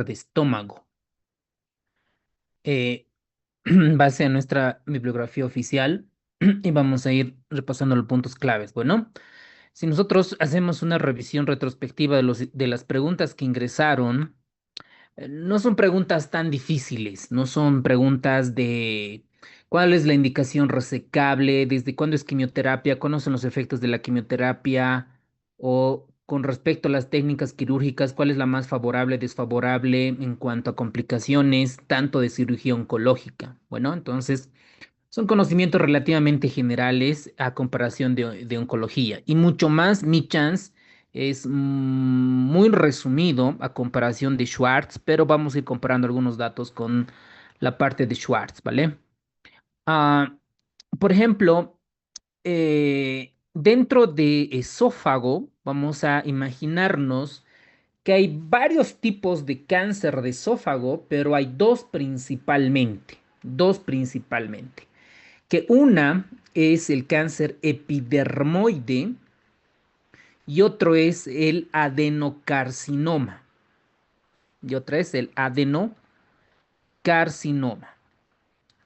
de estómago. Base a nuestra bibliografía oficial y vamos a ir repasando los puntos claves. Bueno, si nosotros hacemos una revisión retrospectiva de las preguntas que ingresaron, no son preguntas tan difíciles, no son preguntas de cuál es la indicación resecable, desde cuándo es quimioterapia, cuáles son los efectos de la quimioterapia, o con respecto a las técnicas quirúrgicas, cuál es la más favorable, desfavorable en cuanto a complicaciones, tanto de cirugía oncológica. Bueno, entonces son conocimientos relativamente generales a comparación de oncología y mucho más. Mi chance es muy resumido a comparación de Schwartz, pero vamos a ir comparando algunos datos con la parte de Schwartz, ¿vale? Ah, por ejemplo, dentro de esófago, vamos a imaginarnos que hay varios tipos de cáncer de esófago, pero hay dos principalmente, que una es el cáncer epidermoide y otro es el adenocarcinoma. Y otra es el adenocarcinoma.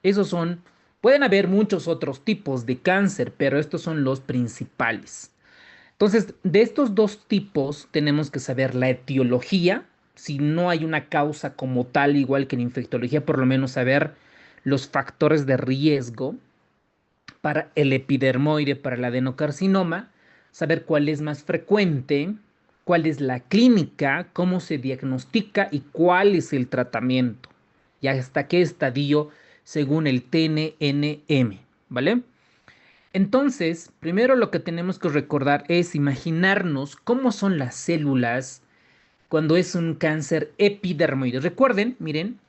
Esos son, pueden haber muchos otros tipos de cáncer, pero estos son los principales. Entonces, de estos dos tipos tenemos que saber la etiología, si no hay una causa como tal, igual que en infectología, por lo menos saber los factores de riesgo para el epidermoide, para el adenocarcinoma, saber cuál es más frecuente, cuál es la clínica, cómo se diagnostica y cuál es el tratamiento y hasta qué estadio según el TNNM, ¿vale? Entonces, primero lo que tenemos que recordar es imaginarnos cómo son las células cuando es un cáncer epidermoide. Recuerden, miren,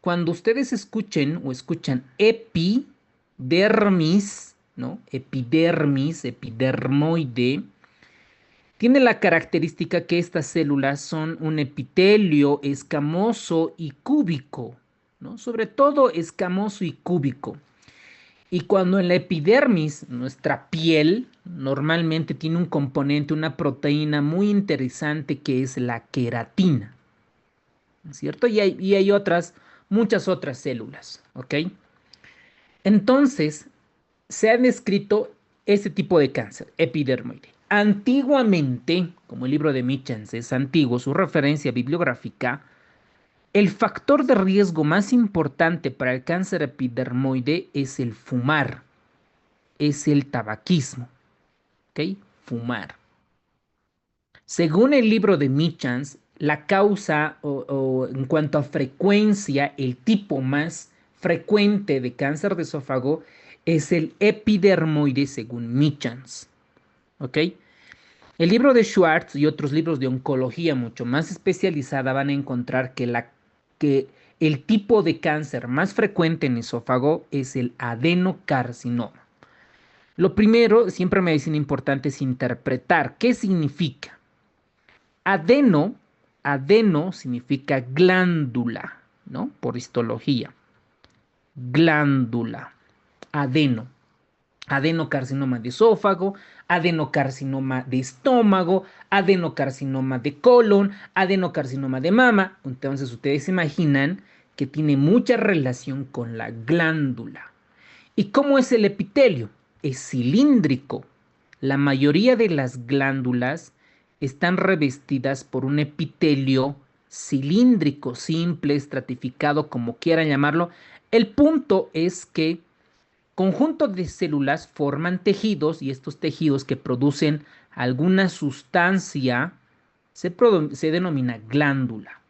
cuando ustedes escuchen o escuchan epidermis, ¿no? Epidermis, epidermoide, tiene la característica que estas células son un epitelio escamoso y cúbico, ¿no? Sobre todo escamoso y cúbico. Y cuando en la epidermis, nuestra piel, normalmente tiene un componente, una proteína muy interesante que es la queratina, ¿no es cierto? Y hay otras, muchas otras células, ¿ok? Entonces, se han descrito este tipo de cáncer, epidermoide. Antiguamente, como el libro de Michens es antiguo, su referencia bibliográfica, el factor de riesgo más importante para el cáncer epidermoide es el fumar, es el tabaquismo, ¿ok? Fumar. Según el libro de Michens, la causa o en cuanto a frecuencia, el tipo más frecuente de cáncer de esófago es el epidermoide según Michens, ¿ok? El libro de Schwartz y otros libros de oncología mucho más especializada van a encontrar que el tipo de cáncer más frecuente en esófago es el adenocarcinoma. Lo primero, siempre me dicen importante, es interpretar qué significa. Adeno, adeno significa glándula, ¿no? Por histología. Glándula, adeno. Adenocarcinoma de esófago, adenocarcinoma de estómago, adenocarcinoma de colon, adenocarcinoma de mama. Entonces ustedes se imaginan que tiene mucha relación con la glándula. ¿Y cómo es el epitelio? Es cilíndrico. La mayoría de las glándulas están revestidas por un epitelio cilíndrico, simple, estratificado, como quieran llamarlo. El punto es que conjuntos de células forman tejidos y estos tejidos que producen alguna sustancia se denomina glándula.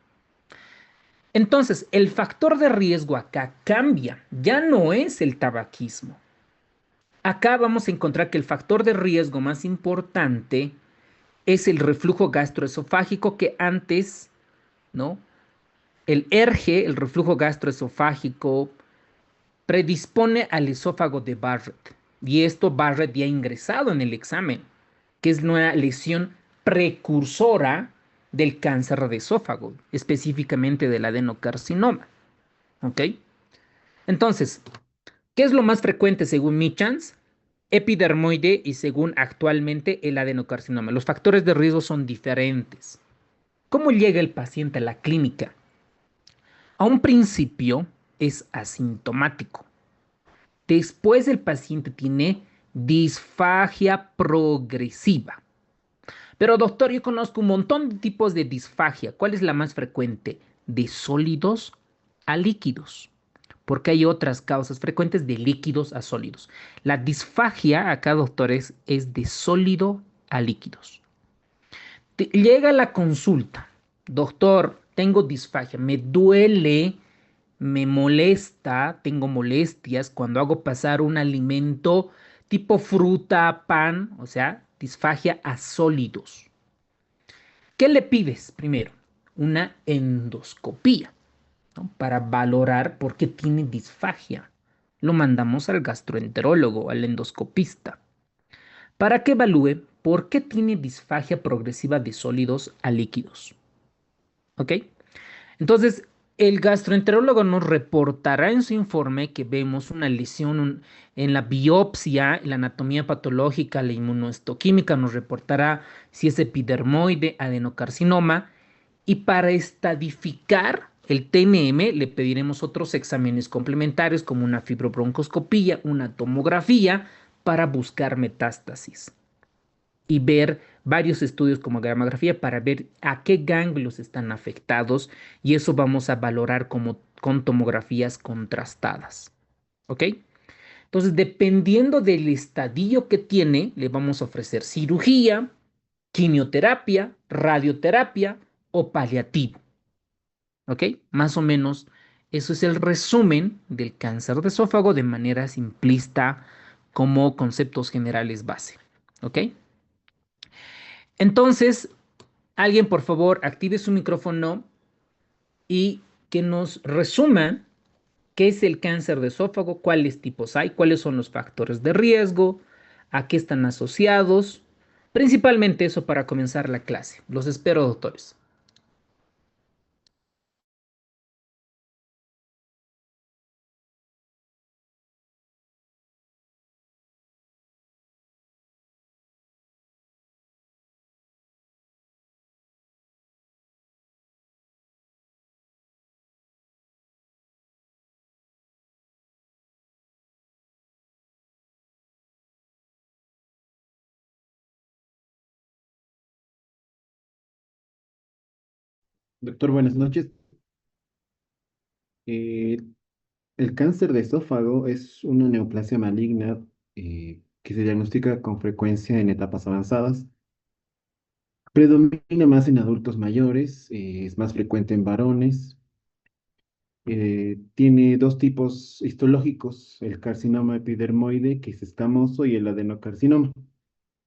Entonces, el factor de riesgo acá cambia, ya no es el tabaquismo. Acá vamos a encontrar que el factor de riesgo más importante es el reflujo gastroesofágico que antes, ¿no? El ERGE, el reflujo gastroesofágico, predispone al esófago de Barrett. Y esto Barrett ya ha ingresado en el examen, que es una lesión precursora del cáncer de esófago, específicamente del adenocarcinoma. ¿Ok? Entonces, ¿qué es lo más frecuente según Michans? Epidermoide y según actualmente el adenocarcinoma. Los factores de riesgo son diferentes. ¿Cómo llega el paciente a la clínica? A un principio es asintomático. Después el paciente tiene disfagia progresiva. Pero doctor, yo conozco un montón de tipos de disfagia. ¿Cuál es la más frecuente? De sólidos a líquidos. Porque hay otras causas frecuentes de líquidos a sólidos. La disfagia acá, doctores, es de sólido a líquidos. Llega la consulta. Doctor, tengo disfagia, me duele, me molesta, tengo molestias cuando hago pasar un alimento tipo fruta, pan, o sea, disfagia a sólidos. ¿Qué le pides primero? Una endoscopía, ¿no? Para valorar por qué tiene disfagia. Lo mandamos al gastroenterólogo, al endoscopista, para que evalúe por qué tiene disfagia progresiva de sólidos a líquidos. ¿Ok? Entonces, el gastroenterólogo nos reportará en su informe que vemos una lesión en la biopsia, en la anatomía patológica, la inmunohistoquímica, nos reportará si es epidermoide, adenocarcinoma, y para estadificar el TNM le pediremos otros exámenes complementarios como una fibrobroncoscopía, una tomografía para buscar metástasis y ver varios estudios como gamografía para ver a qué ganglios están afectados y eso vamos a valorar como con tomografías contrastadas. ¿Ok? Entonces, dependiendo del estadio que tiene, le vamos a ofrecer cirugía, quimioterapia, radioterapia o paliativo. ¿Ok? Más o menos eso es el resumen del cáncer de esófago de manera simplista como conceptos generales base. ¿Ok? Entonces, alguien por favor active su micrófono y que nos resuma qué es el cáncer de esófago, cuáles tipos hay, cuáles son los factores de riesgo, a qué están asociados. Principalmente eso para comenzar la clase. Los espero, doctores. Doctor, buenas noches. Eh, el cáncer de esófago es una neoplasia maligna que se diagnostica con frecuencia en etapas avanzadas. Predomina más en adultos mayores, es más frecuente en varones. Tiene dos tipos histológicos, el carcinoma epidermoide, que es escamoso, y el adenocarcinoma.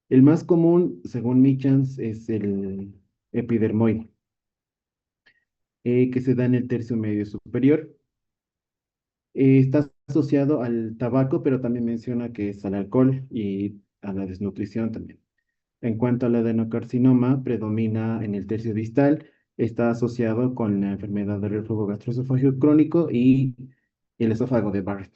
El más común, según Michans, es el epidermoide, que se da en el tercio medio superior. Está asociado al tabaco, pero también menciona que es al alcohol y a la desnutrición también. En cuanto al adenocarcinoma, predomina en el tercio distal, está asociado con la enfermedad del reflujo gastroesofágico crónico y el esófago de Barrett.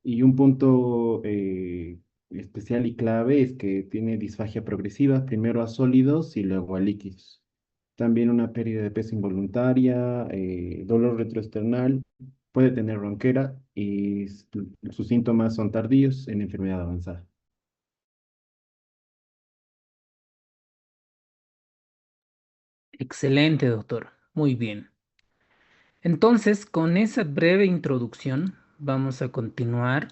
Y un punto especial y clave es que tiene disfagia progresiva, primero a sólidos y luego a líquidos. También una pérdida de peso involuntaria, dolor retroesternal, puede tener ronquera y sus síntomas son tardíos en enfermedad avanzada. Excelente, doctor. Muy bien. Entonces, con esa breve introducción, vamos a continuar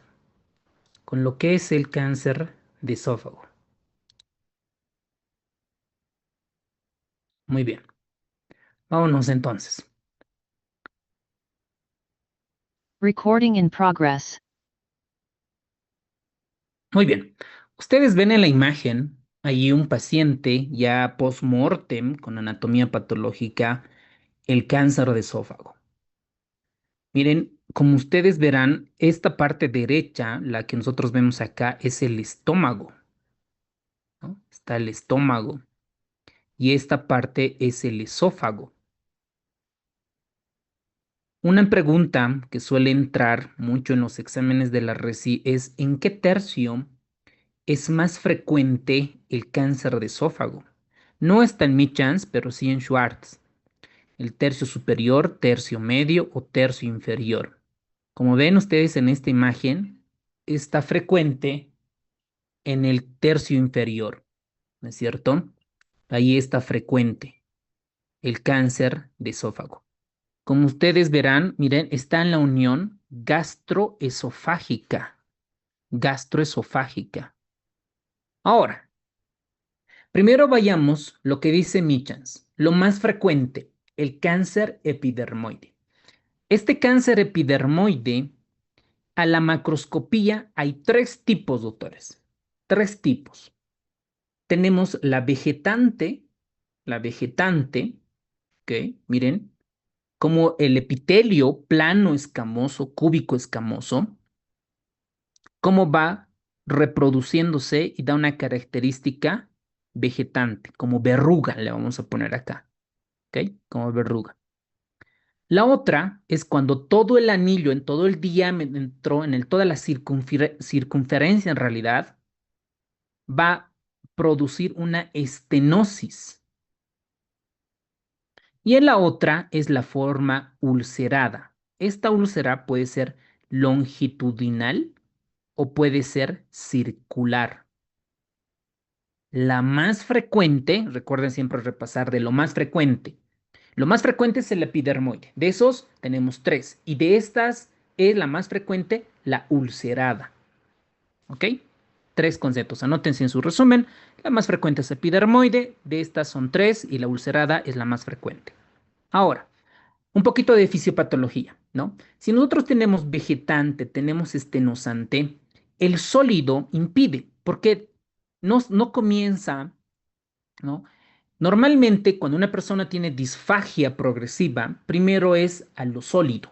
con lo que es el cáncer de esófago. Muy bien. Vámonos entonces. Recording in progress. Muy bien. Ustedes ven en la imagen allí un paciente ya post-mortem con anatomía patológica, el cáncer de esófago. Miren, como ustedes verán, esta parte derecha, la que nosotros vemos acá, es el estómago, ¿no? Está el estómago y esta parte es el esófago. Una pregunta que suele entrar mucho en los exámenes de la RESI es ¿en qué tercio es más frecuente el cáncer de esófago? No está en Michans, pero sí en Schwartz. El tercio superior, tercio medio o tercio inferior. Como ven ustedes en esta imagen, está frecuente en el tercio inferior, ¿no es cierto? Ahí está frecuente el cáncer de esófago. Como ustedes verán, miren, está en la unión gastroesofágica. Gastroesofágica. Ahora, primero vayamos lo que dice Michans. Lo más frecuente, el cáncer epidermoide. Este cáncer epidermoide, a la macroscopía hay tres tipos, doctores. Tres tipos. Tenemos la vegetante, ¿ok? Miren, como el epitelio plano escamoso, cúbico escamoso, cómo va reproduciéndose y da una característica vegetante, como verruga, le vamos a poner acá, ¿ok? Como verruga. La otra es cuando todo el anillo, en todo el diámetro, toda la circunferencia en realidad, va a producir una estenosis. Y en la otra es la forma ulcerada. Esta úlcera puede ser longitudinal o puede ser circular. La más frecuente, recuerden siempre repasar de lo más frecuente. Lo más frecuente es el epidermoide. De esos tenemos tres. Y de estas es la más frecuente la ulcerada. ¿Ok? Tres conceptos. Anótense en su resumen. La más frecuente es epidermoide. De estas son tres y la ulcerada es la más frecuente. Ahora, un poquito de fisiopatología, ¿no? Si nosotros tenemos vegetante, tenemos estenosante, el sólido impide, porque no comienza, ¿no? Normalmente, cuando una persona tiene disfagia progresiva, primero es a lo sólido,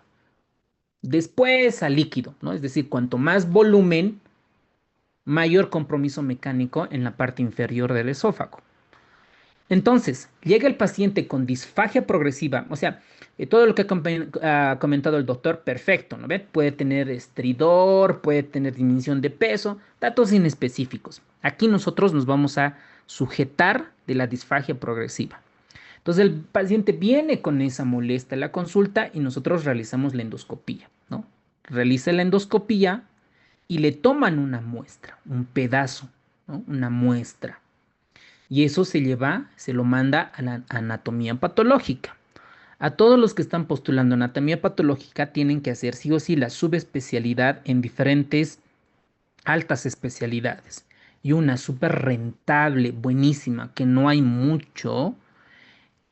después al líquido, ¿no? Es decir, cuanto más volumen, mayor compromiso mecánico en la parte inferior del esófago. Entonces, llega el paciente con disfagia progresiva, o sea, todo lo que ha comentado el doctor, perfecto, ¿no ve? Puede tener estridor, puede tener disminución de peso, datos inespecíficos. Aquí nosotros nos vamos a sujetar de la disfagia progresiva. Entonces, el paciente viene con esa molestia a la consulta y nosotros realizamos la endoscopía, ¿no? Realiza la endoscopía y le toman una muestra, un pedazo, ¿no? Una muestra. Y eso se lo manda a la anatomía patológica. A todos los que están postulando anatomía patológica tienen que hacer sí o sí la subespecialidad en diferentes altas especialidades. Y una súper rentable, buenísima, que no hay mucho,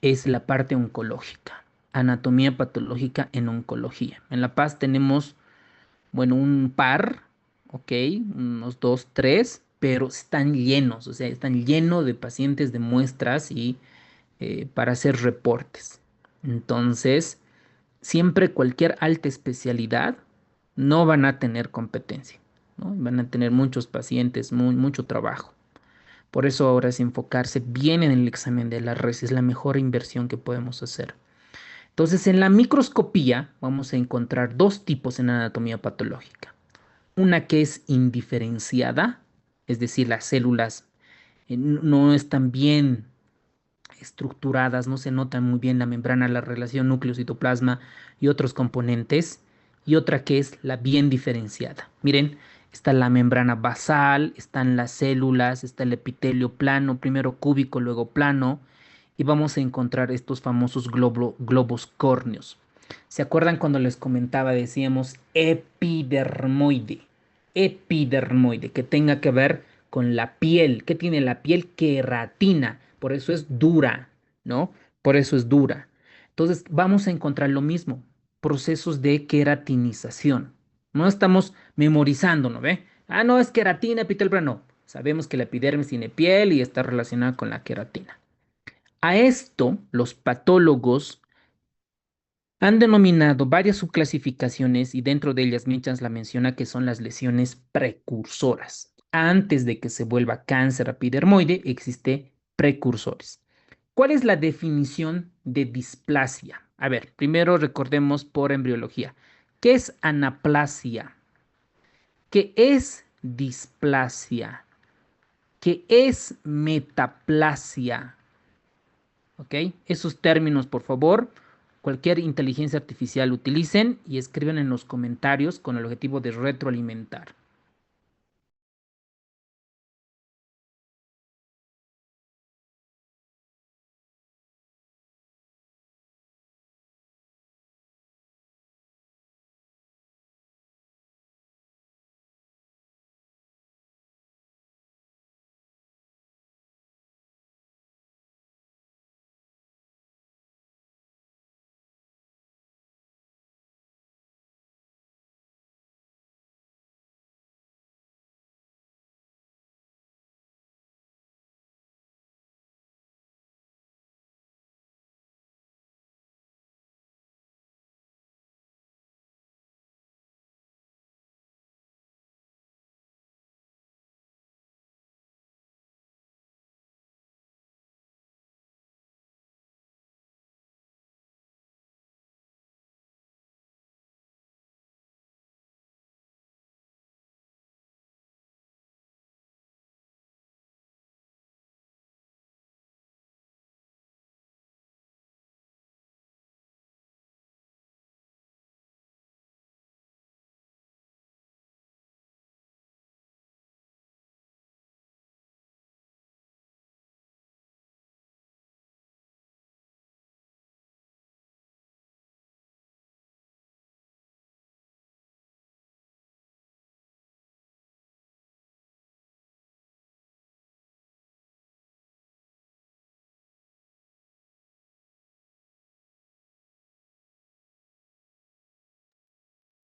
es la parte oncológica. Anatomía patológica en oncología. En La Paz tenemos, bueno, un par, ok, unos dos, tres, pero están llenos, o sea, están llenos de pacientes de muestras y para hacer reportes. Entonces, siempre cualquier alta especialidad no van a tener competencia, ¿no? Van a tener muchos pacientes, mucho trabajo. Por eso ahora es enfocarse bien en el examen de la res, es la mejor inversión que podemos hacer. Entonces, en la microscopía vamos a encontrar dos tipos en anatomía patológica. Una que es indiferenciada, es decir, las células no están bien estructuradas, no se nota muy bien la membrana, la relación núcleo-citoplasma y otros componentes, y otra que es la bien diferenciada. Miren, está la membrana basal, están las células, está el epitelio plano, primero cúbico, luego plano, y vamos a encontrar estos famosos globos córneos. ¿Se acuerdan cuando les comentaba, decíamos epidermoide? Epidermoide, que tenga que ver con la piel. ¿Qué tiene la piel? Queratina. Por eso es dura, ¿no? Por eso es dura. Entonces vamos a encontrar lo mismo, procesos de queratinización. No estamos memorizando, ¿no ve? Ah, no, es queratina, epitelio, no. Sabemos que la epidermis tiene piel y está relacionada con la queratina. A esto, los patólogos han denominado varias subclasificaciones y dentro de ellas Michans la menciona que son las lesiones precursoras. Antes de que se vuelva cáncer epidermoide, existe precursores. ¿Cuál es la definición de displasia? A ver, primero recordemos por embriología. ¿Qué es anaplasia? ¿Qué es displasia? ¿Qué es metaplasia? ¿Ok? Esos términos, por favor, cualquier inteligencia artificial utilicen y escriben en los comentarios con el objetivo de retroalimentar.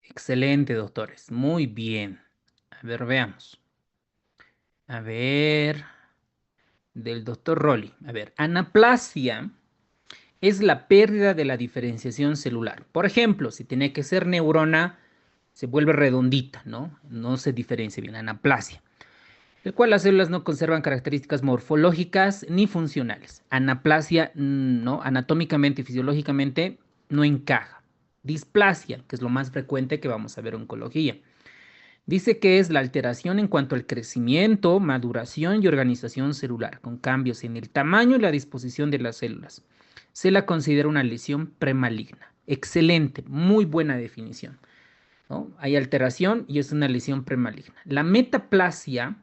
Excelente, doctores. Muy bien. A ver, veamos. A ver, del doctor Rolly. A ver, anaplasia es la pérdida de la diferenciación celular. Por ejemplo, si tenía que ser neurona, se vuelve redondita, ¿no? No se diferencia bien, anaplasia. El cual las células no conservan características morfológicas ni funcionales. Anaplasia, ¿no? Anatómicamente y fisiológicamente no encaja. Displasia, que es lo más frecuente que vamos a ver en oncología. Dice que es la alteración en cuanto al crecimiento, maduración y organización celular, con cambios en el tamaño y la disposición de las células. Se la considera una lesión premaligna. Excelente, muy buena definición, ¿no? Hay alteración y es una lesión premaligna. La metaplasia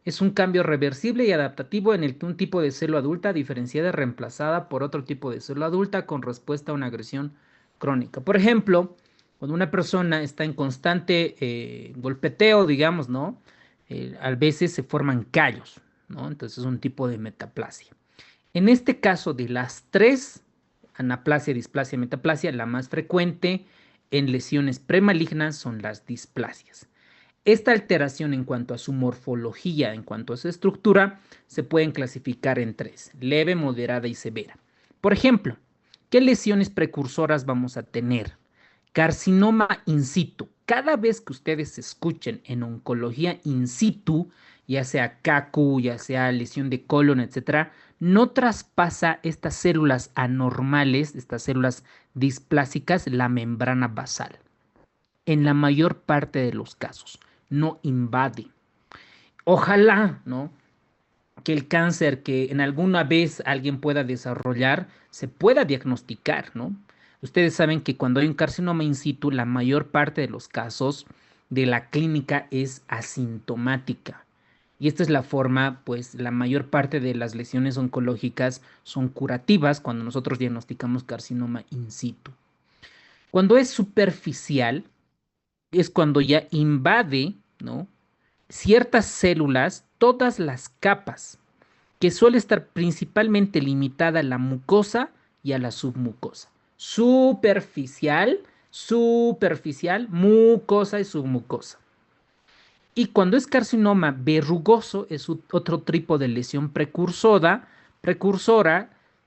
es un cambio reversible y adaptativo en el que un tipo de célula adulta diferenciada es reemplazada por otro tipo de célula adulta con respuesta a una agresión crónica. Por ejemplo, cuando una persona está en constante golpeteo, digamos, ¿no? A veces se forman callos, ¿no? Entonces es un tipo de metaplasia. En este caso de las tres, anaplasia, displasia, metaplasia, la más frecuente en lesiones premalignas son las displasias. Esta alteración en cuanto a su morfología, en cuanto a su estructura, se pueden clasificar en tres: leve, moderada y severa. Por ejemplo, ¿qué lesiones precursoras vamos a tener? Carcinoma in situ. Cada vez que ustedes escuchen en oncología in situ, ya sea CACU, ya sea lesión de colon, etcétera, no traspasa estas células anormales, estas células displásicas, la membrana basal. En la mayor parte de los casos, no invade. Ojalá, ¿no?, que el cáncer que en alguna vez alguien pueda desarrollar se pueda diagnosticar, ¿no? Ustedes saben que cuando hay un carcinoma in situ, la mayor parte de los casos de la clínica es asintomática. Y esta es la forma, pues la mayor parte de las lesiones oncológicas son curativas cuando nosotros diagnosticamos carcinoma in situ. Cuando es superficial, es cuando ya invade, ¿no?, ciertas células, todas las capas, que suele estar principalmente limitada a la mucosa y a la submucosa. Superficial, superficial, mucosa y submucosa. Y cuando es carcinoma verrugoso, es otro tipo de lesión precursora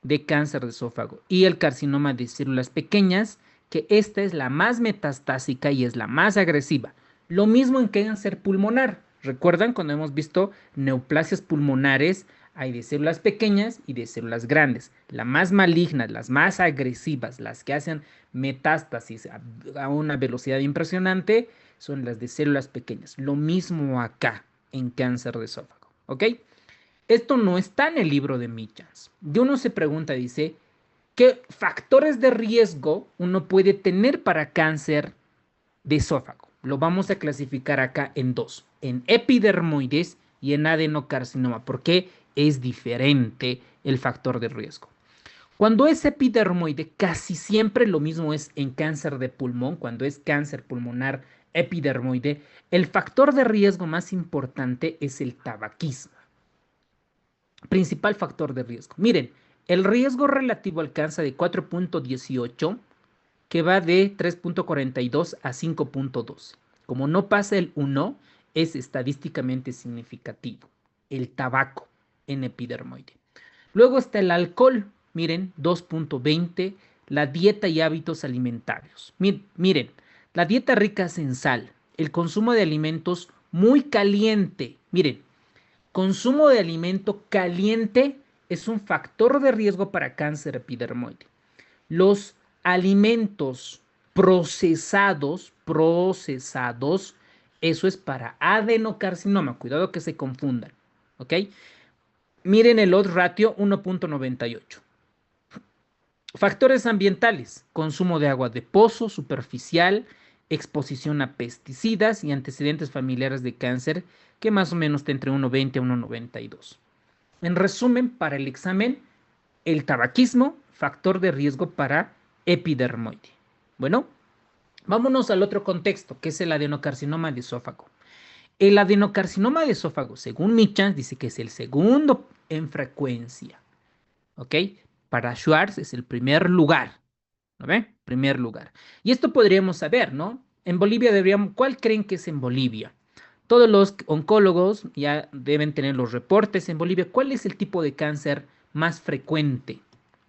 de cáncer de esófago. Y el carcinoma de células pequeñas, que esta es la más metastásica y es la más agresiva. Lo mismo en cáncer pulmonar. ¿Recuerdan cuando hemos visto neoplasias pulmonares Hay de células pequeñas y de células grandes. Las más malignas, las más agresivas, las que hacen metástasis a una velocidad impresionante, son las de células pequeñas. Lo mismo acá en cáncer de esófago. ¿Ok? Esto no está en el libro de Michans. Y uno se pregunta, dice, ¿qué factores de riesgo uno puede tener para cáncer de esófago? Lo vamos a clasificar acá en dos, en epidermoides y en adenocarcinoma, porque es diferente el factor de riesgo. Cuando es epidermoide, casi siempre lo mismo es en cáncer de pulmón, cuando es cáncer pulmonar epidermoide, el factor de riesgo más importante es el tabaquismo. Principal factor de riesgo. Miren, el riesgo relativo alcanza de 4.18 que va de 3.42 a 5.12. Como no pasa el 1, es estadísticamente significativo. El tabaco en epidermoide. Luego está el alcohol, miren, 2.20, la dieta y hábitos alimentarios. Miren, la dieta rica en sal, el consumo de alimentos muy caliente. Miren, consumo de alimento caliente es un factor de riesgo para cáncer epidermoide. Los alimentos procesados, eso es para adenocarcinoma. Cuidado que se confundan, ¿ok? Miren el odds ratio 1.98. Factores ambientales, consumo de agua de pozo, superficial, exposición a pesticidas y antecedentes familiares de cáncer, que más o menos está entre 1.20 a 1.92. En resumen, para el examen, el tabaquismo, factor de riesgo para epidermoide. Bueno, vámonos al otro contexto, que es el adenocarcinoma de esófago. El adenocarcinoma de esófago, según Michans, dice que es el segundo en frecuencia. ¿Ok? Para Schwartz es el primer lugar. ¿No ve? Primer lugar. Y esto podríamos saber, ¿no? En Bolivia deberíamos, ¿cuál creen que es en Bolivia? Todos los oncólogos ya deben tener los reportes en Bolivia. ¿Cuál es el tipo de cáncer más frecuente?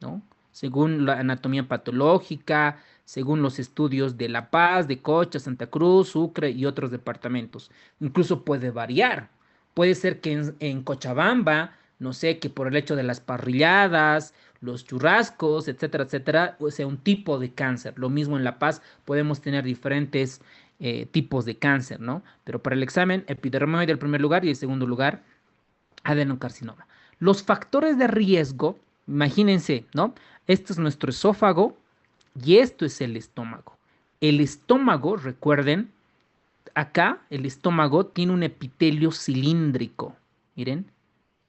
¿No? Según la anatomía patológica, según los estudios de La Paz, de Cocha, Santa Cruz, Sucre y otros departamentos. Incluso puede variar. Puede ser que en Cochabamba, no sé, que por el hecho de las parrilladas, los churrascos, etcétera, etcétera, o sea un tipo de cáncer. Lo mismo en La Paz, podemos tener diferentes tipos de cáncer, ¿no? Pero para el examen, epidermoide el primer lugar y el segundo lugar, adenocarcinoma. Los factores de riesgo, imagínense, ¿no? Este es nuestro esófago y esto es el estómago. El estómago, recuerden, acá el estómago tiene un epitelio cilíndrico. Miren,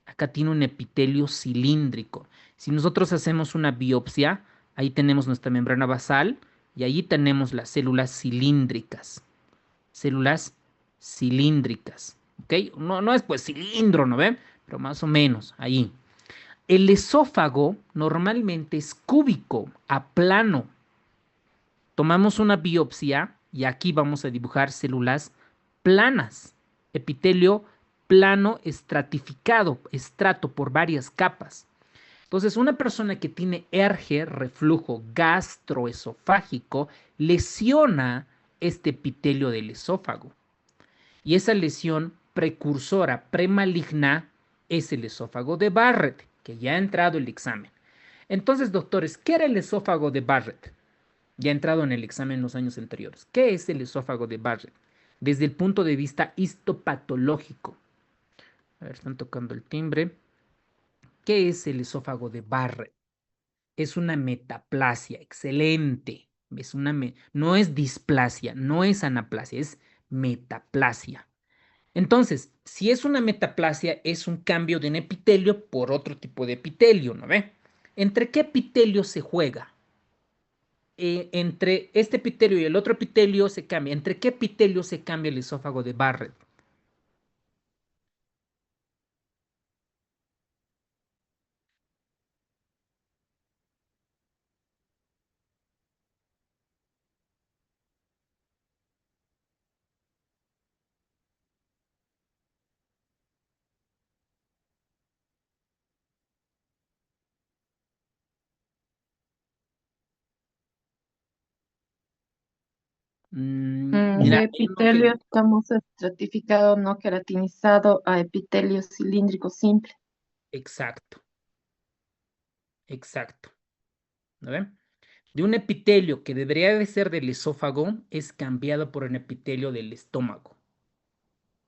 acá tiene un epitelio cilíndrico. Si nosotros hacemos una biopsia, ahí tenemos nuestra membrana basal y ahí tenemos las células cilíndricas. Células cilíndricas. ¿Ok? No, no es pues cilindro, ¿no ven? Pero más o menos ahí. El esófago normalmente es cúbico, a plano. Tomamos una biopsia y aquí vamos a dibujar células planas. Epitelio plano estratificado, estrato por varias capas. Entonces, una persona que tiene ERGE, reflujo gastroesofágico, lesiona este epitelio del esófago. Y esa lesión precursora premaligna es el esófago de Barrett, que ya ha entrado el examen. Entonces, doctores, ¿qué era el esófago de Barrett? Ya ha entrado en el examen en los años anteriores. ¿Qué es el esófago de Barrett? Desde el punto de vista histopatológico. A ver, están tocando el timbre. ¿Qué es el esófago de Barrett? Es una metaplasia, excelente. No es displasia, no es anaplasia, es metaplasia. Entonces, si es una metaplasia, es un cambio de un epitelio por otro tipo de epitelio, ¿no ve? ¿Entre qué epitelio se juega? Entre este epitelio y el otro epitelio se cambia. ¿Entre qué epitelio se cambia el esófago de Barrett? De Mira, yo no epitelio estamos estratificado no queratinizado a epitelio cilíndrico simple. Exacto, exacto. ¿No ven? De un epitelio que debería de ser del esófago es cambiado por un epitelio del estómago.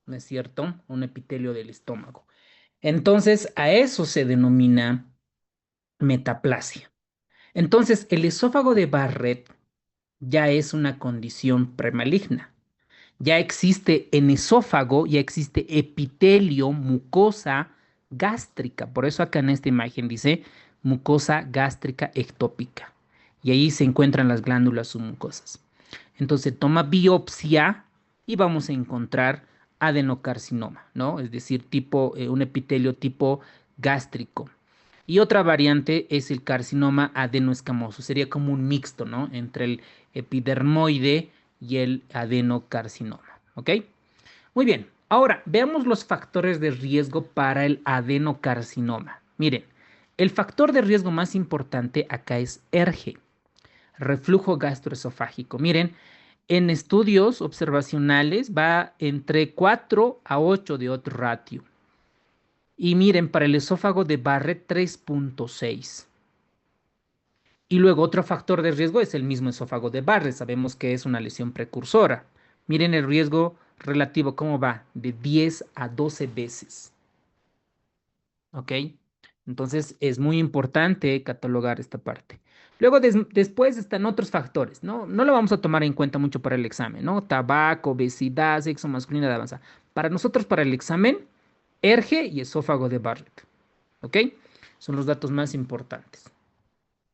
¿No es cierto? Un epitelio del estómago. Entonces, a eso se denomina metaplasia. Entonces, el esófago de Barrett ya es una condición premaligna. Ya existe en esófago, ya existe epitelio, mucosa gástrica. Por eso acá en esta imagen dice mucosa gástrica ectópica. Y ahí se encuentran las glándulas submucosas. Entonces toma biopsia y vamos a encontrar adenocarcinoma, ¿no? Es decir, un epitelio tipo gástrico. Y otra variante es el carcinoma adenoescamoso. Sería como un mixto, ¿no? Entre el epidermoide y el adenocarcinoma. ¿Ok? Muy bien. Ahora, veamos los factores de riesgo para el adenocarcinoma. Miren, el factor de riesgo más importante acá es ERGE, reflujo gastroesofágico. Miren, en estudios observacionales va entre 4 a 8 de otro ratio. Y miren, para el esófago de Barrett 3.6. Y luego otro factor de riesgo es el mismo esófago de Barrett. Sabemos que es una lesión precursora. Miren el riesgo relativo, ¿cómo va? De 10 a 12 veces. ¿Ok? Entonces es muy importante catalogar esta parte. Luego después están otros factores, ¿no? No lo vamos a tomar en cuenta mucho para el examen, ¿no? Tabaco, obesidad, sexo masculino de avanzada. Para nosotros, para el examen, ERGE y esófago de Barrett. ¿Ok? Son los datos más importantes.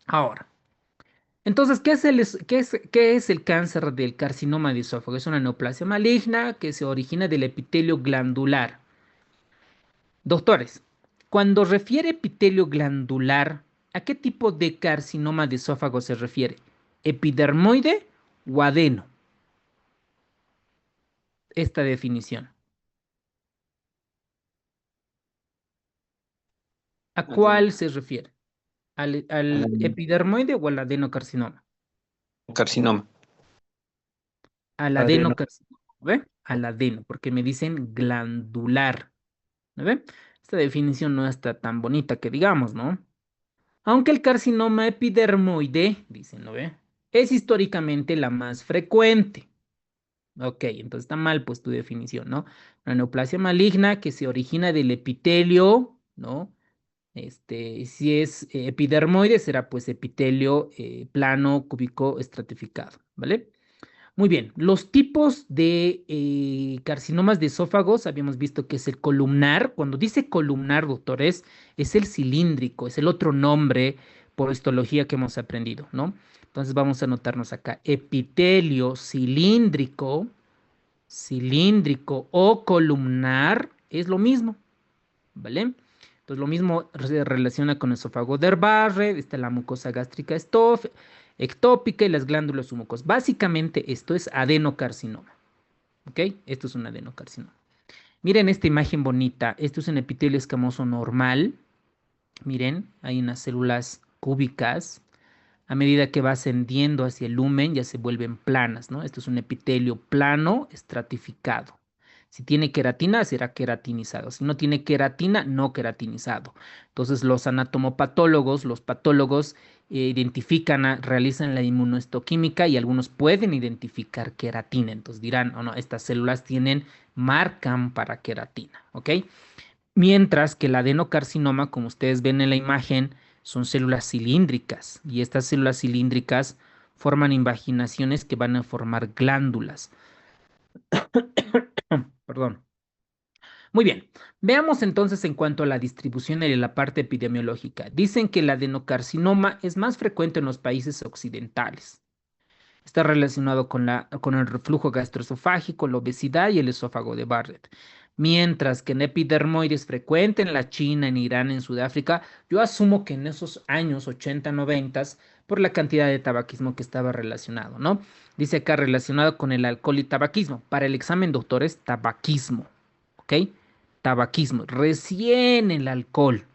Ahora. Entonces, qué es el cáncer del carcinoma de esófago? Es una neoplasia maligna que se origina del epitelio glandular. Doctores, cuando refiere epitelio glandular, ¿a qué tipo de carcinoma de esófago se refiere? ¿Epidermoide o adeno? Esta definición. ¿A cuál se refiere? ¿Al Al epidermoide o al adenocarcinoma? carcinoma. Al Adeno. adenocarcinoma, ¿ve? Al adeno, porque me dicen glandular. ¿No ve? Esta definición no está tan bonita que digamos, ¿no? Aunque el carcinoma epidermoide, dicen, ¿no ve? Es históricamente la más frecuente. Ok, entonces está mal pues tu definición, ¿no? Una neoplasia maligna que se origina del epitelio, ¿no? Si es epidermoide, será pues epitelio plano, cúbico, estratificado, ¿vale? Muy bien, los tipos de carcinomas de esófagos, habíamos visto que es el columnar. Cuando dice columnar, doctores, es el cilíndrico, es el otro nombre por histología que hemos aprendido, ¿no? Entonces vamos a anotarnos acá, epitelio cilíndrico, cilíndrico o columnar es lo mismo, ¿vale? Entonces lo mismo se relaciona con el esófago de Barrett, está la mucosa gástrica ectópica y las glándulas submucosas. Básicamente esto es adenocarcinoma, ¿ok? Esto es un adenocarcinoma. Miren esta imagen bonita, esto es un epitelio escamoso normal. Miren, hay unas células cúbicas. A medida que va ascendiendo hacia el lumen, ya se vuelven planas, ¿no? Esto es un epitelio plano estratificado. Si tiene queratina, será queratinizado. Si no tiene queratina, no queratinizado. Entonces, los anatomopatólogos, los patólogos, identifican, realizan la inmunohistoquímica y algunos pueden identificar queratina. Entonces dirán, oh, no, estas células marcan para queratina, ¿ok? Mientras que el adenocarcinoma, como ustedes ven en la imagen, son células cilíndricas y estas células cilíndricas forman invaginaciones que van a formar glándulas. Perdón. Muy bien, veamos entonces en cuanto a la distribución y la parte epidemiológica. Dicen que el adenocarcinoma es más frecuente en los países occidentales. Está relacionado con el reflujo gastroesofágico, la obesidad y el esófago de Barrett. Mientras que en epidermoide es frecuente en la China, en Irán, en Sudáfrica, yo asumo que en esos años 80, 90, por la cantidad de tabaquismo que estaba relacionado, ¿no? Dice acá relacionado con el alcohol y tabaquismo. Para el examen, doctores, tabaquismo, ¿ok? Tabaquismo, recién el alcohol,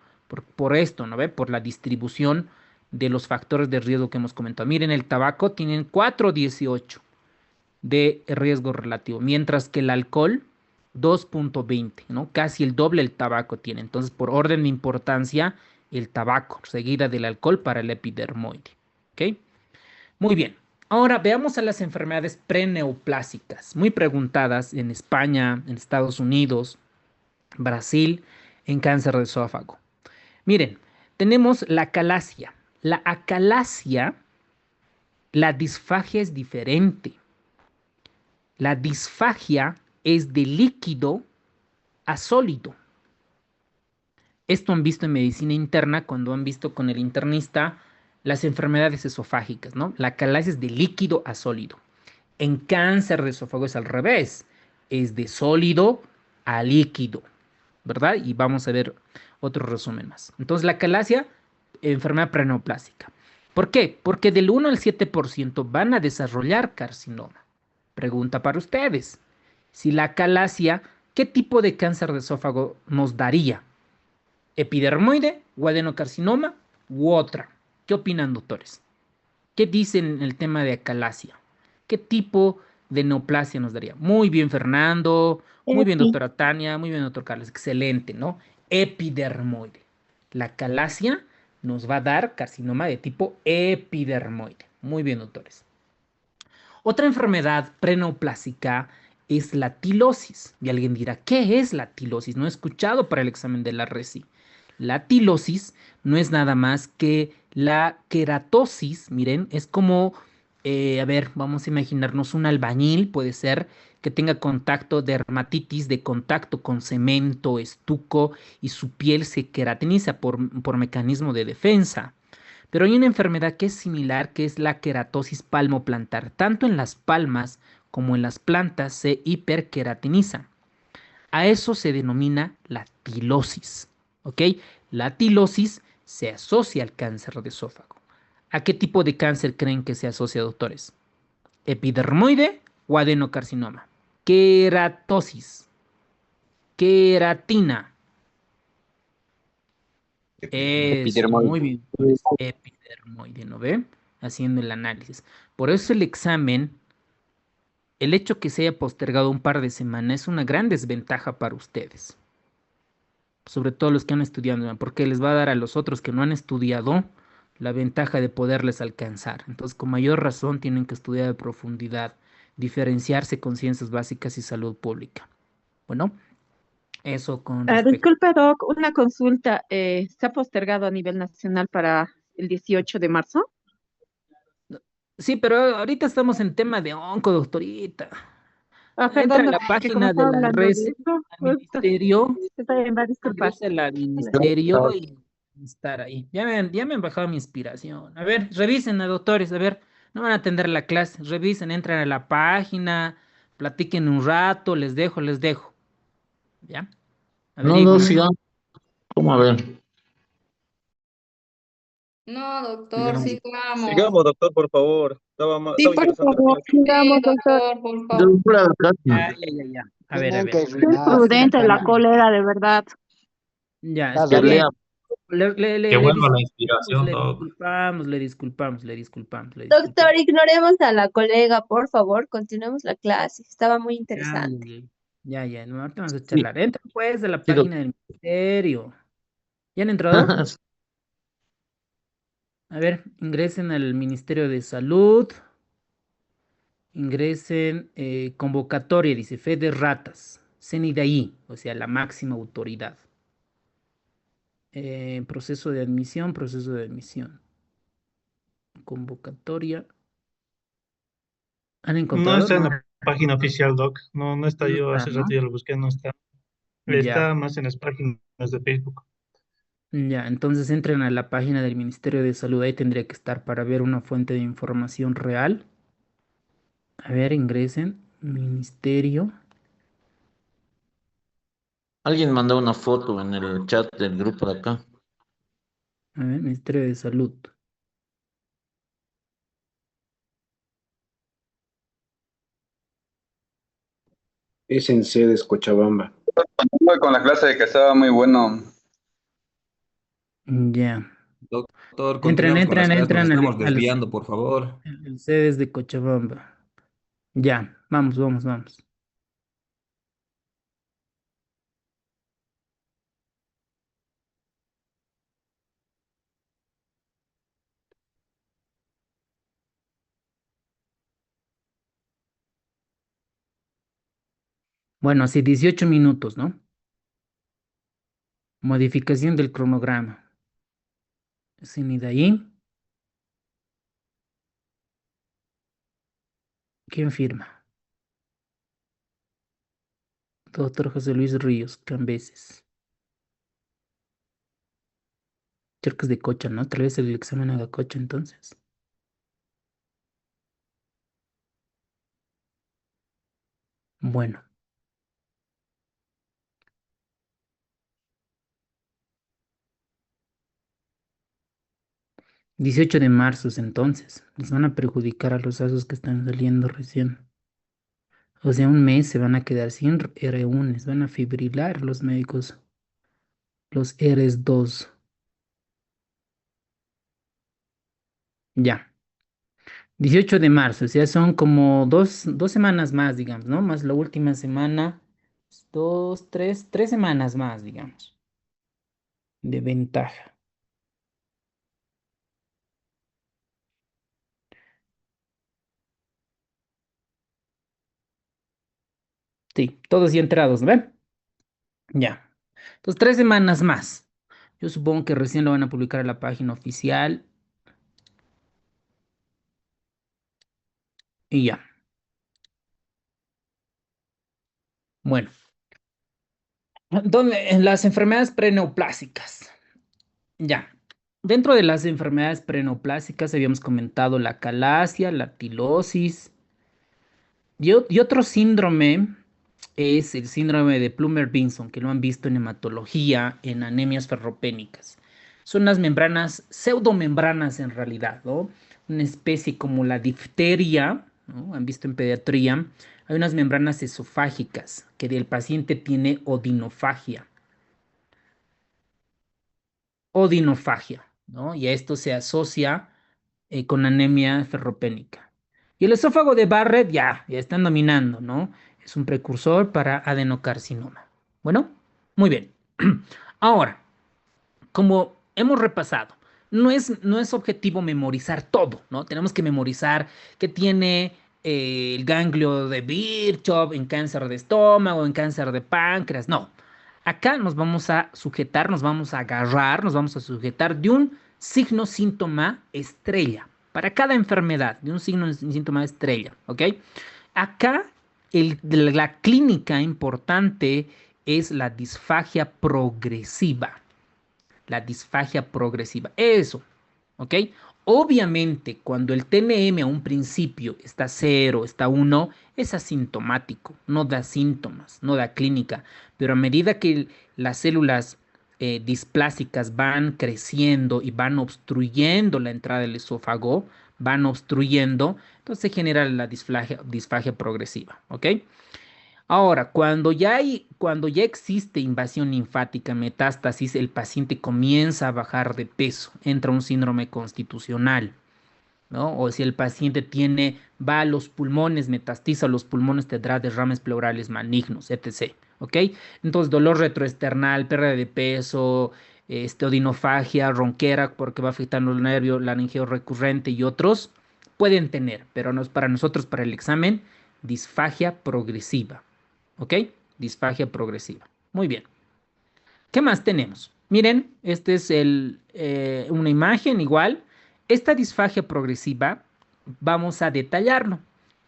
por esto, ¿no ve? Por la distribución de los factores de riesgo que hemos comentado. Miren, el tabaco tienen 4,18 de riesgo relativo, mientras que el alcohol 2.20, ¿no? Casi el doble el tabaco tiene. Entonces, por orden de importancia, el tabaco, seguida del alcohol para el epidermoide. ¿Ok? Muy bien. Ahora veamos a las enfermedades preneoplásicas, muy preguntadas en España, en Estados Unidos, Brasil, en cáncer de esófago. Miren, tenemos la acalasia. La acalasia, la disfagia es diferente. La disfagia es de líquido a sólido. Esto han visto en medicina interna cuando han visto con el internista las enfermedades esofágicas, ¿no? La acalasia es de líquido a sólido. En cáncer de esófago es al revés, es de sólido a líquido, ¿verdad? Y vamos a ver otro resumen más. Entonces, la acalasia, enfermedad preneoplásica. ¿Por qué? Porque del 1 al 7% van a desarrollar carcinoma. Pregunta para ustedes. Si la acalasia, ¿qué tipo de cáncer de esófago nos daría? ¿Epidermoide o adenocarcinoma u otra? ¿Qué opinan, doctores? ¿Qué dicen en el tema de acalasia? ¿Qué tipo de neoplasia nos daría? Muy bien, Fernando. Muy bien, Epi. doctora Tania. Muy bien, doctor Carlos. Excelente, ¿no? Epidermoide. La acalasia nos va a dar carcinoma de tipo epidermoide. Muy bien, doctores. Otra enfermedad preneoplásica es la tilosis. Y alguien dirá, ¿qué es la tilosis? No he escuchado para el examen de la RESI. La tilosis no es nada más que la queratosis. Miren, es como, a ver, vamos a imaginarnos un albañil, puede ser que tenga contacto, dermatitis de contacto con cemento, estuco y su piel se queratiniza por mecanismo de defensa. Pero hay una enfermedad que es similar, que es la queratosis palmoplantar. Tanto en las palmas como en las plantas se hiperqueratiniza. A eso se denomina la tilosis. ¿Ok? La tilosis se asocia al cáncer de esófago. ¿A qué tipo de cáncer creen que se asocia, doctores? ¿Epidermoide o adenocarcinoma? Queratosis. Queratina. Eso, Epidermoide. muy bien, doctores. Epidermoide, ¿no ve? Haciendo el análisis. Por eso el examen, el hecho que se haya postergado un par de semanas es una gran desventaja para ustedes, sobre todo los que han estudiado, ¿no? Porque les va a dar a los otros que no han estudiado la ventaja de poderles alcanzar. Entonces, con mayor razón, tienen que estudiar de profundidad, diferenciarse con ciencias básicas y salud pública. Bueno, eso con respecto. Disculpe, Doc, una consulta. ¿Se ha postergado a nivel nacional para el 18 de marzo? Sí, pero ahorita estamos en tema de onco, doctorita. Entra Perdón, a Doc, la que como página de estaba la hablando de red, eso, al justo, ministerio, está bien, va a disculpar. ingresa al ministerio y estar ahí. Ya me han bajado mi inspiración. A ver, revisen a doctores, a ver, no van a atender la clase, revisen, entran a la página, platiquen un rato, les dejo. ¿Ya? No, no, Averigüen. sigamos. ¿Cómo a ver? No, doctor, Sigamos. sigamos. Sigamos, doctor, por favor. Sí, Estaba por interesante la favor, clase. sigamos, doctor, por Yo favor. fuera de casa. Ya. A ver, a Tienen ver. que Qué arruinar prudente la la cólera, de verdad. Ya, está pelea. bien. Que Le vuelva la disculpamos, inspiración, Doc. le disculpamos. Doctor, ignoremos a la colega, por favor, continuemos la clase. Estaba muy Ya, interesante. ya, no, ahorita vamos a Sí, charlar. Entra pues a la sí, página del ministerio. ¿Ya han entrado? A ver, ingresen al Ministerio de Salud. Ingresen convocatoria, dice fe de ratas. CNIDAI, o sea, la máxima autoridad. Proceso de admisión, proceso de admisión. Convocatoria. ¿Han No encontrado? está en No, la página oficial, Doc. No, no está. no Yo está, hace rato ¿no? ya lo busqué, no está. Ya. Está más en las páginas de Facebook. Ya, entonces entren a la página del Ministerio de Salud, ahí tendría que estar para ver una fuente de información real. A ver, ingresen, Ministerio. alguien mandó una foto en el chat del grupo de acá. A ver, Ministerio de Salud. Es en sedes Cochabamba. Fue con la clase de que estaba muy bueno. Ya. Doctor, Entran, continuemos con las clases, nos entran estamos al desviando, por favor. el sedes de Cochabamba. Ya, vamos. Bueno, hace 18 minutos, ¿no? Modificación del cronograma. Sin de ahí. ¿Quién firma? Doctor José Luis Ríos, Cambeses. Cercas de Cocha, ¿no? Tal vez el examen haga Cocha entonces. Bueno. 18 de marzo entonces. Les van a perjudicar a los asos que están saliendo recién. O sea, un mes se van a quedar sin R1s. Van a fibrilar los médicos. Los RS2. Ya. 18 de marzo. O sea, son como dos semanas más, digamos, ¿no? Más la última semana. Dos, tres semanas más, digamos. De ventaja. Sí, todos ya entrados, ¿no ven? Ya. Entonces, 3 semanas más. Yo supongo que recién lo van a publicar en la página oficial. Y ya. Bueno. En las enfermedades preneoplásicas. Ya. Dentro de las enfermedades preneoplásicas habíamos comentado la calasia, la tilosis. Y otro síndrome es el síndrome de Plummer-Vinson, que lo han visto en hematología, en anemias ferropénicas. Son unas membranas, pseudomembranas en realidad, ¿no? Una especie como la difteria, ¿no? Han visto en pediatría. Hay unas membranas esofágicas que el paciente tiene odinofagia. Odinofagia, ¿no? Y a esto se asocia con anemia ferropénica. Y el esófago de Barrett ya están dominando, ¿no? Es un precursor para adenocarcinoma. Bueno, muy bien. Ahora, como hemos repasado, no es objetivo memorizar todo, ¿no? Tenemos que memorizar que tiene el ganglio de Virchow en cáncer de estómago, en cáncer de páncreas, no. Acá nos vamos a sujetar, nos vamos a agarrar, nos vamos a sujetar de un signo síntoma estrella. Para cada enfermedad, de un signo síntoma estrella, ¿ok? Acá la clínica importante es la disfagia progresiva. La disfagia progresiva. Eso, ¿ok? Obviamente, cuando el TNM a un principio está 0, está 1, es asintomático, no da síntomas, no da clínica, pero a medida que las células displásicas van creciendo y van obstruyendo la entrada del esófago, van obstruyendo, entonces se genera la disfagia progresiva, ¿ok? Ahora, cuando ya existe invasión linfática, metástasis, el paciente comienza a bajar de peso, entra un síndrome constitucional, ¿no? O si el paciente va a los pulmones, metastiza los pulmones, tendrá derrames pleurales malignos, etc. ¿Ok? Entonces, dolor retroesternal, pérdida de peso, odinofagia, ronquera, porque va afectando el nervio laringeo recurrente y otros, pueden tener, pero no es para nosotros, para el examen, disfagia progresiva. ¿Ok? Disfagia progresiva. Muy bien. ¿Qué más tenemos? Miren, este es una imagen igual. Esta disfagia progresiva, vamos a detallarlo.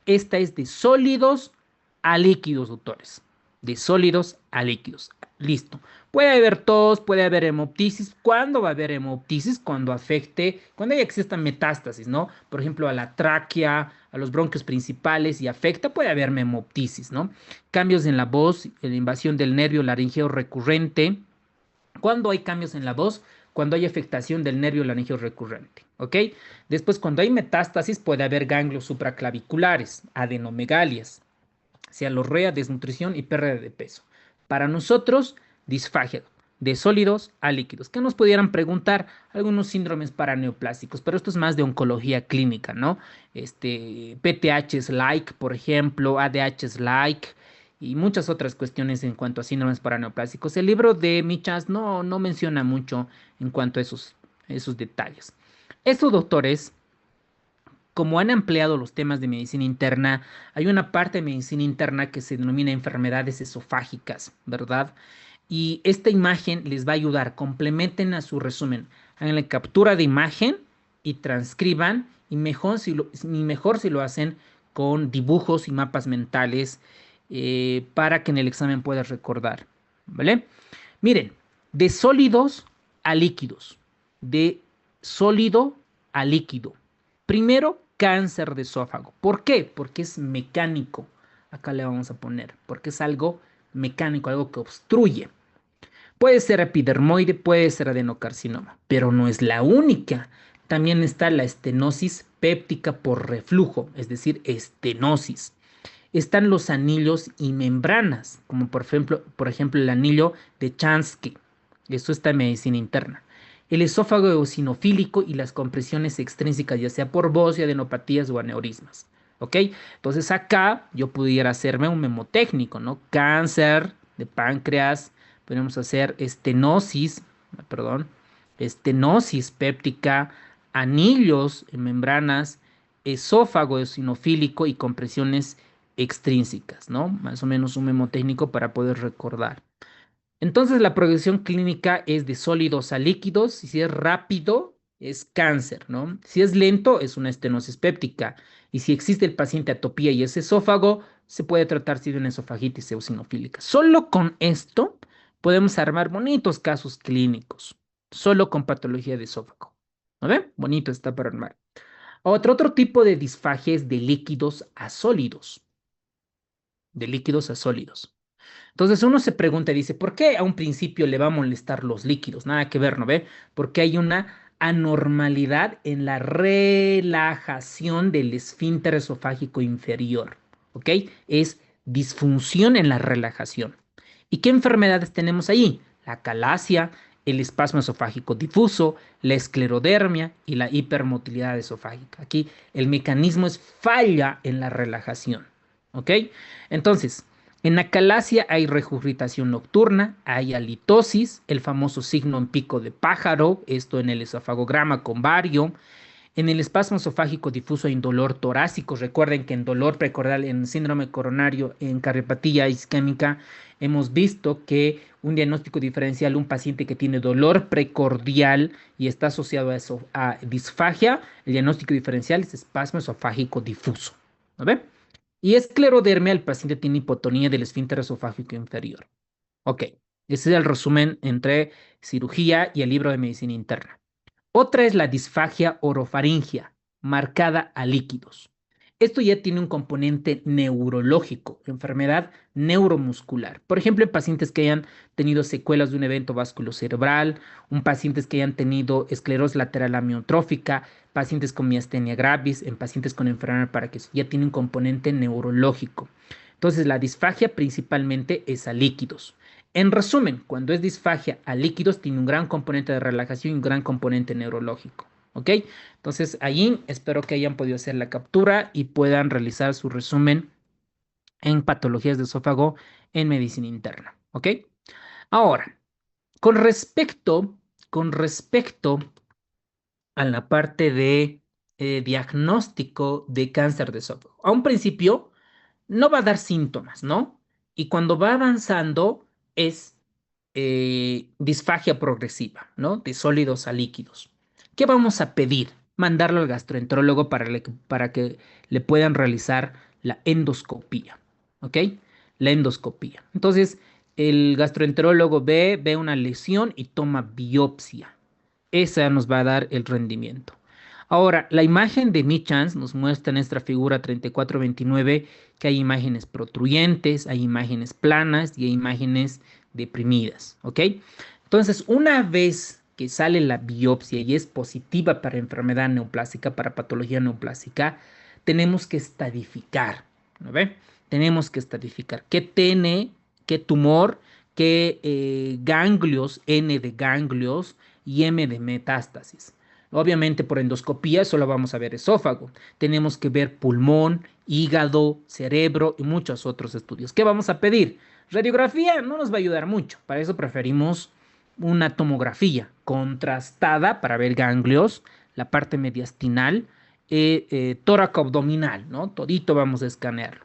Esta es de sólidos a líquidos, doctores. De sólidos a líquidos. Listo. Puede haber tos, puede haber hemoptisis. ¿Cuándo va a haber hemoptisis? Cuando ya exista metástasis, ¿no? Por ejemplo, a la tráquea, a los bronquios principales y afecta, puede haber hemoptisis, ¿no? Cambios en la voz, la invasión del nervio laringeo recurrente. ¿Cuándo hay cambios en la voz? Cuando hay afectación del nervio laringeo recurrente, ¿ok? Después, cuando hay metástasis, puede haber ganglios supraclaviculares, adenomegalias, cialorrea, desnutrición y pérdida de peso. Para nosotros, disfagia de sólidos a líquidos. ¿Qué nos pudieran preguntar? Algunos síndromes paraneoplásticos, pero esto es más de oncología clínica, ¿no? PTH-like, por ejemplo, ADH-like, y muchas otras cuestiones en cuanto a síndromes paraneoplásticos. El libro de Michas no menciona mucho en cuanto a esos detalles. Estos doctores, como han ampliado los temas de medicina interna, hay una parte de medicina interna que se denomina enfermedades esofágicas, ¿verdad? Y esta imagen les va a ayudar. Complementen a su resumen. Hagan la captura de imagen y transcriban. Y mejor si lo hacen con dibujos y mapas mentales para que en el examen puedas recordar. ¿Vale? Miren, de sólidos a líquidos. De sólido a líquido. Primero, cáncer de esófago. ¿Por qué? Porque es mecánico. Acá le vamos a poner. Porque es algo mecánico, algo que obstruye. Puede ser epidermoide, puede ser adenocarcinoma, pero no es la única. También está la estenosis péptica por reflujo, es decir, estenosis. Están los anillos y membranas, como por ejemplo el anillo de Chansky. Eso está en medicina interna. El esófago eosinofílico y las compresiones extrínsecas, ya sea por bocio, adenopatías o aneurismas. ¿Ok? Entonces acá yo pudiera hacerme un memotécnico, ¿no? Cáncer de páncreas. Podemos hacer estenosis péptica, anillos en membranas, esófago eosinofílico y compresiones extrínsecas, ¿no? Más o menos un memotécnico para poder recordar. Entonces la progresión clínica es de sólidos a líquidos, y si es rápido es cáncer, ¿no? Si es lento es una estenosis péptica, y si existe el paciente atopía y es esófago, se puede tratar de una esofagitis eosinofílica. Solo con esto podemos armar bonitos casos clínicos, solo con patología de esófago. ¿No ven? Bonito está para armar. Otro tipo de disfagia es de líquidos a sólidos. De líquidos a sólidos. Entonces uno se pregunta y dice, ¿por qué a un principio le va a molestar los líquidos? Nada que ver, ¿no ve? Porque hay una anormalidad en la relajación del esfínter esofágico inferior, ¿ok? Es disfunción en la relajación. ¿Y qué enfermedades tenemos ahí? La calasia, el espasmo esofágico difuso, la esclerodermia y la hipermotilidad esofágica. Aquí el mecanismo es falla en la relajación, ¿ok? Entonces, en la calasia hay regurgitación nocturna, hay halitosis, el famoso signo en pico de pájaro, esto en el esofagograma con bario. En el espasmo esofágico difuso hay dolor torácico. Recuerden que en dolor precordial, en síndrome coronario, en cardiopatía isquémica, hemos visto que un diagnóstico diferencial, un paciente que tiene dolor precordial y está asociado a eso, a disfagia, el diagnóstico diferencial es espasmo esofágico difuso. ¿No ve? Y esclerodermia, el paciente tiene hipotonía del esfínter esofágico inferior. Ok, ese es el resumen entre cirugía y el libro de medicina interna. Otra es la disfagia orofaringia, marcada a líquidos. Esto ya tiene un componente neurológico, enfermedad neuromuscular. Por ejemplo, en pacientes que hayan tenido secuelas de un evento vasculocerebral, pacientes que hayan tenido esclerosis lateral amiotrófica, pacientes con miastenia gravis, en pacientes con enfermedad Parkinson, ya tiene un componente neurológico. Entonces, la disfagia principalmente es a líquidos. En resumen, cuando es disfagia a líquidos, tiene un gran componente de relajación y un gran componente neurológico. ¿Ok? Entonces, allí espero que hayan podido hacer la captura y puedan realizar su resumen en patologías de esófago en medicina interna. ¿Ok? Ahora, con respecto a la parte de diagnóstico de cáncer de esófago. A un principio no va a dar síntomas, ¿no? Y cuando va avanzando es disfagia progresiva, ¿no? De sólidos a líquidos. ¿Qué vamos a pedir? Mandarlo al gastroenterólogo para que le puedan realizar la endoscopía, ¿ok? La endoscopía. Entonces, el gastroenterólogo ve una lesión y toma biopsia. Esa nos va a dar el rendimiento. Ahora, la imagen de Michans nos muestra en esta figura 3429 que hay imágenes protruyentes, hay imágenes planas y hay imágenes deprimidas, ¿ok? Entonces, una vez que sale la biopsia y es positiva para enfermedad neoplásica, para patología neoplásica, tenemos que estadificar, ¿no ve? Tenemos que estadificar qué tiene, qué tumor, qué ganglios, N de ganglios y M de metástasis. Obviamente por endoscopía solo vamos a ver esófago. Tenemos que ver pulmón, hígado, cerebro y muchos otros estudios. ¿Qué vamos a pedir? Radiografía no nos va a ayudar mucho. Para eso preferimos una tomografía contrastada para ver ganglios, la parte mediastinal tóraco abdominal, ¿no? Todito vamos a escanearlo.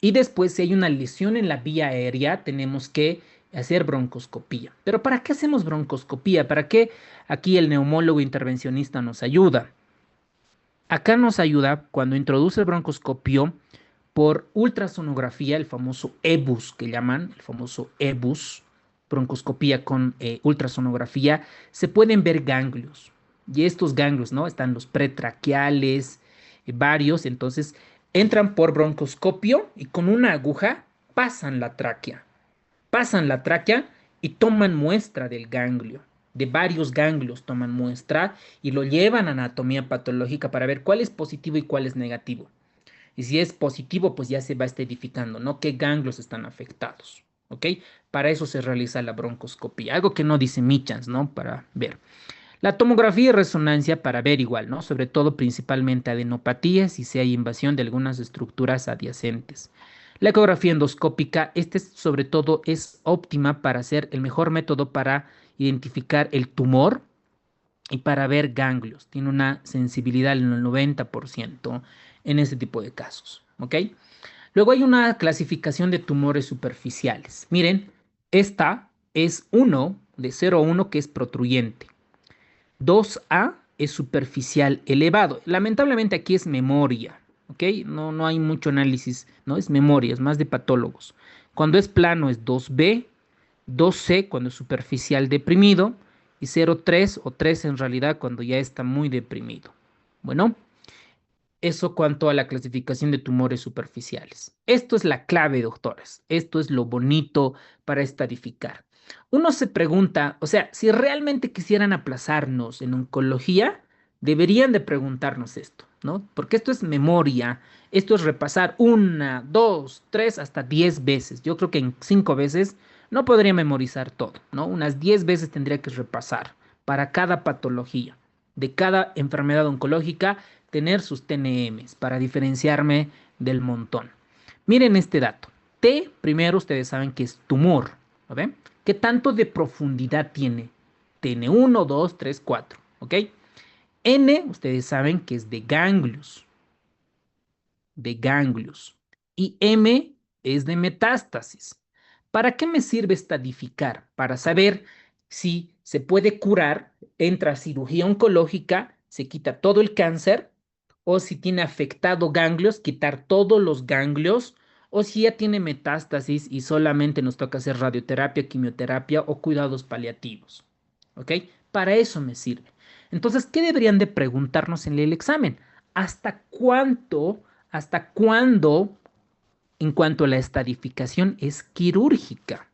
Y después, si hay una lesión en la vía aérea, tenemos que hacer broncoscopía. Pero ¿para qué hacemos broncoscopía? ¿Para qué aquí el neumólogo intervencionista nos ayuda? Acá nos ayuda cuando introduce el broncoscopio por ultrasonografía, el famoso EBUS que llaman, el famoso EBUS, broncoscopía con ultrasonografía, se pueden ver ganglios. Y estos ganglios, ¿no? Están los pretraqueales, varios, entonces entran por broncoscopio y con una aguja pasan la tráquea. Pasan la tráquea y toman muestra del ganglio. De varios ganglios toman muestra y lo llevan a anatomía patológica para ver cuál es positivo y cuál es negativo. Y si es positivo, pues ya se va estedificando, ¿no? ¿Qué ganglios están afectados? ¿Ok? Para eso se realiza la broncoscopía. Algo que no dice Michans, ¿no? Para ver. La tomografía y resonancia para ver igual, ¿no? Sobre todo principalmente adenopatías y si hay invasión de algunas estructuras adyacentes. La ecografía endoscópica, sobre todo es óptima para ser el mejor método para identificar el tumor y para ver ganglios. Tiene una sensibilidad del 90% en ese tipo de casos, ¿ok? Luego hay una clasificación de tumores superficiales. Miren, esta es 1 de 0 a 1 que es protruyente. 2A es superficial elevado. Lamentablemente aquí es memoria, ¿ok? No hay mucho análisis, ¿no? Es memoria, es más de patólogos. Cuando es plano es 2B, 2C cuando es superficial deprimido y 0,3 o 3 en realidad cuando ya está muy deprimido. Bueno, eso cuanto a la clasificación de tumores superficiales. Esto es la clave, doctores. Esto es lo bonito para estadificar. Uno se pregunta, o sea, si realmente quisieran aplazarnos en oncología, deberían de preguntarnos esto, ¿no? Porque esto es memoria, esto es repasar 1, 2, 3, hasta 10 veces. Yo creo que en 5 veces no podría memorizar todo, ¿no? Unas 10 veces tendría que repasar para cada patología de cada enfermedad oncológica, tener sus TNMs para diferenciarme del montón. Miren este dato. T, primero ustedes saben que es tumor, ¿lo ven? ¿Qué tanto de profundidad tiene? Tiene 1, 2, 3, 4, ¿ok? N, ustedes saben que es de ganglios. De ganglios. Y M es de metástasis. ¿Para qué me sirve estadificar? Para saber si se puede curar, entra cirugía oncológica, se quita todo el cáncer, o si tiene afectado ganglios, quitar todos los ganglios, o si ya tiene metástasis y solamente nos toca hacer radioterapia, quimioterapia o cuidados paliativos. ¿Ok? Para eso me sirve. Entonces, ¿qué deberían de preguntarnos en el examen? ¿Hasta cuánto, hasta cuándo, en cuanto a la estadificación, es quirúrgica?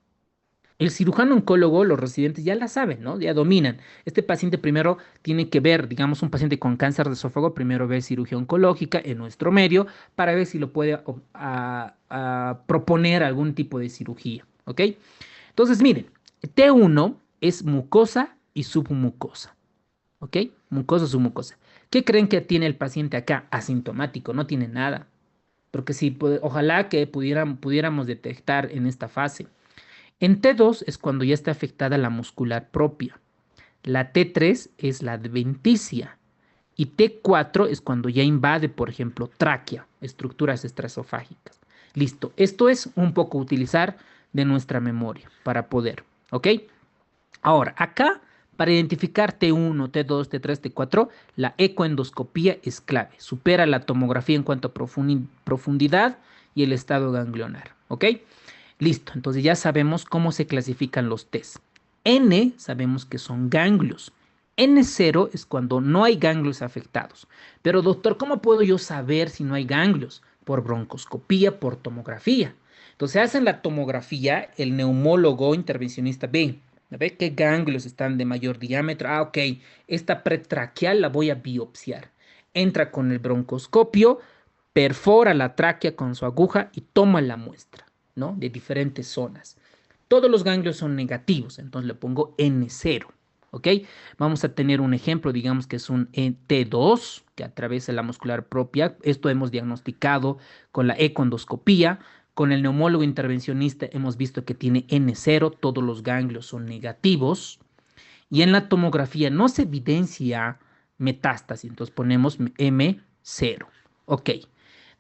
El cirujano oncólogo, los residentes ya la saben, ¿no? Ya dominan. Este paciente primero tiene que ver, digamos, un paciente con cáncer de esófago, primero ve cirugía oncológica en nuestro medio para ver si lo puede proponer algún tipo de cirugía, ¿ok? Entonces, miren, T1 es mucosa y submucosa, ¿ok? Mucosa, submucosa. ¿Qué creen que tiene el paciente acá? Asintomático, no tiene nada. Porque si, ojalá que pudiéramos detectar en esta fase. En T2 es cuando ya está afectada la muscular propia. La T3 es la adventicia. Y T4 es cuando ya invade, por ejemplo, tráquea, estructuras extraesofágicas. Listo. Esto es un poco utilizar de nuestra memoria para poder, ¿ok? Ahora, acá, para identificar T1, T2, T3, T4, la ecoendoscopía es clave. Supera la tomografía en cuanto a profundidad y el estado ganglionar, ¿ok? Listo, entonces ya sabemos cómo se clasifican los test. N sabemos que son ganglios. N0 es cuando no hay ganglios afectados. Pero doctor, ¿cómo puedo yo saber si no hay ganglios? Por broncoscopía, por tomografía. Entonces hacen la tomografía, el neumólogo intervencionista ve qué ganglios están de mayor diámetro. Ah, ok, esta pretraqueal la voy a biopsiar. Entra con el broncoscopio, perfora la tráquea con su aguja y toma la muestra, ¿no? De diferentes zonas. Todos los ganglios son negativos, entonces le pongo N0, ¿ok? Vamos a tener un ejemplo, digamos que es un T2 que atraviesa la muscular propia. Esto hemos diagnosticado con la ecoendoscopía. Con el neumólogo intervencionista hemos visto que tiene N0, todos los ganglios son negativos. Y en la tomografía no se evidencia metástasis, entonces ponemos M 0. Ok.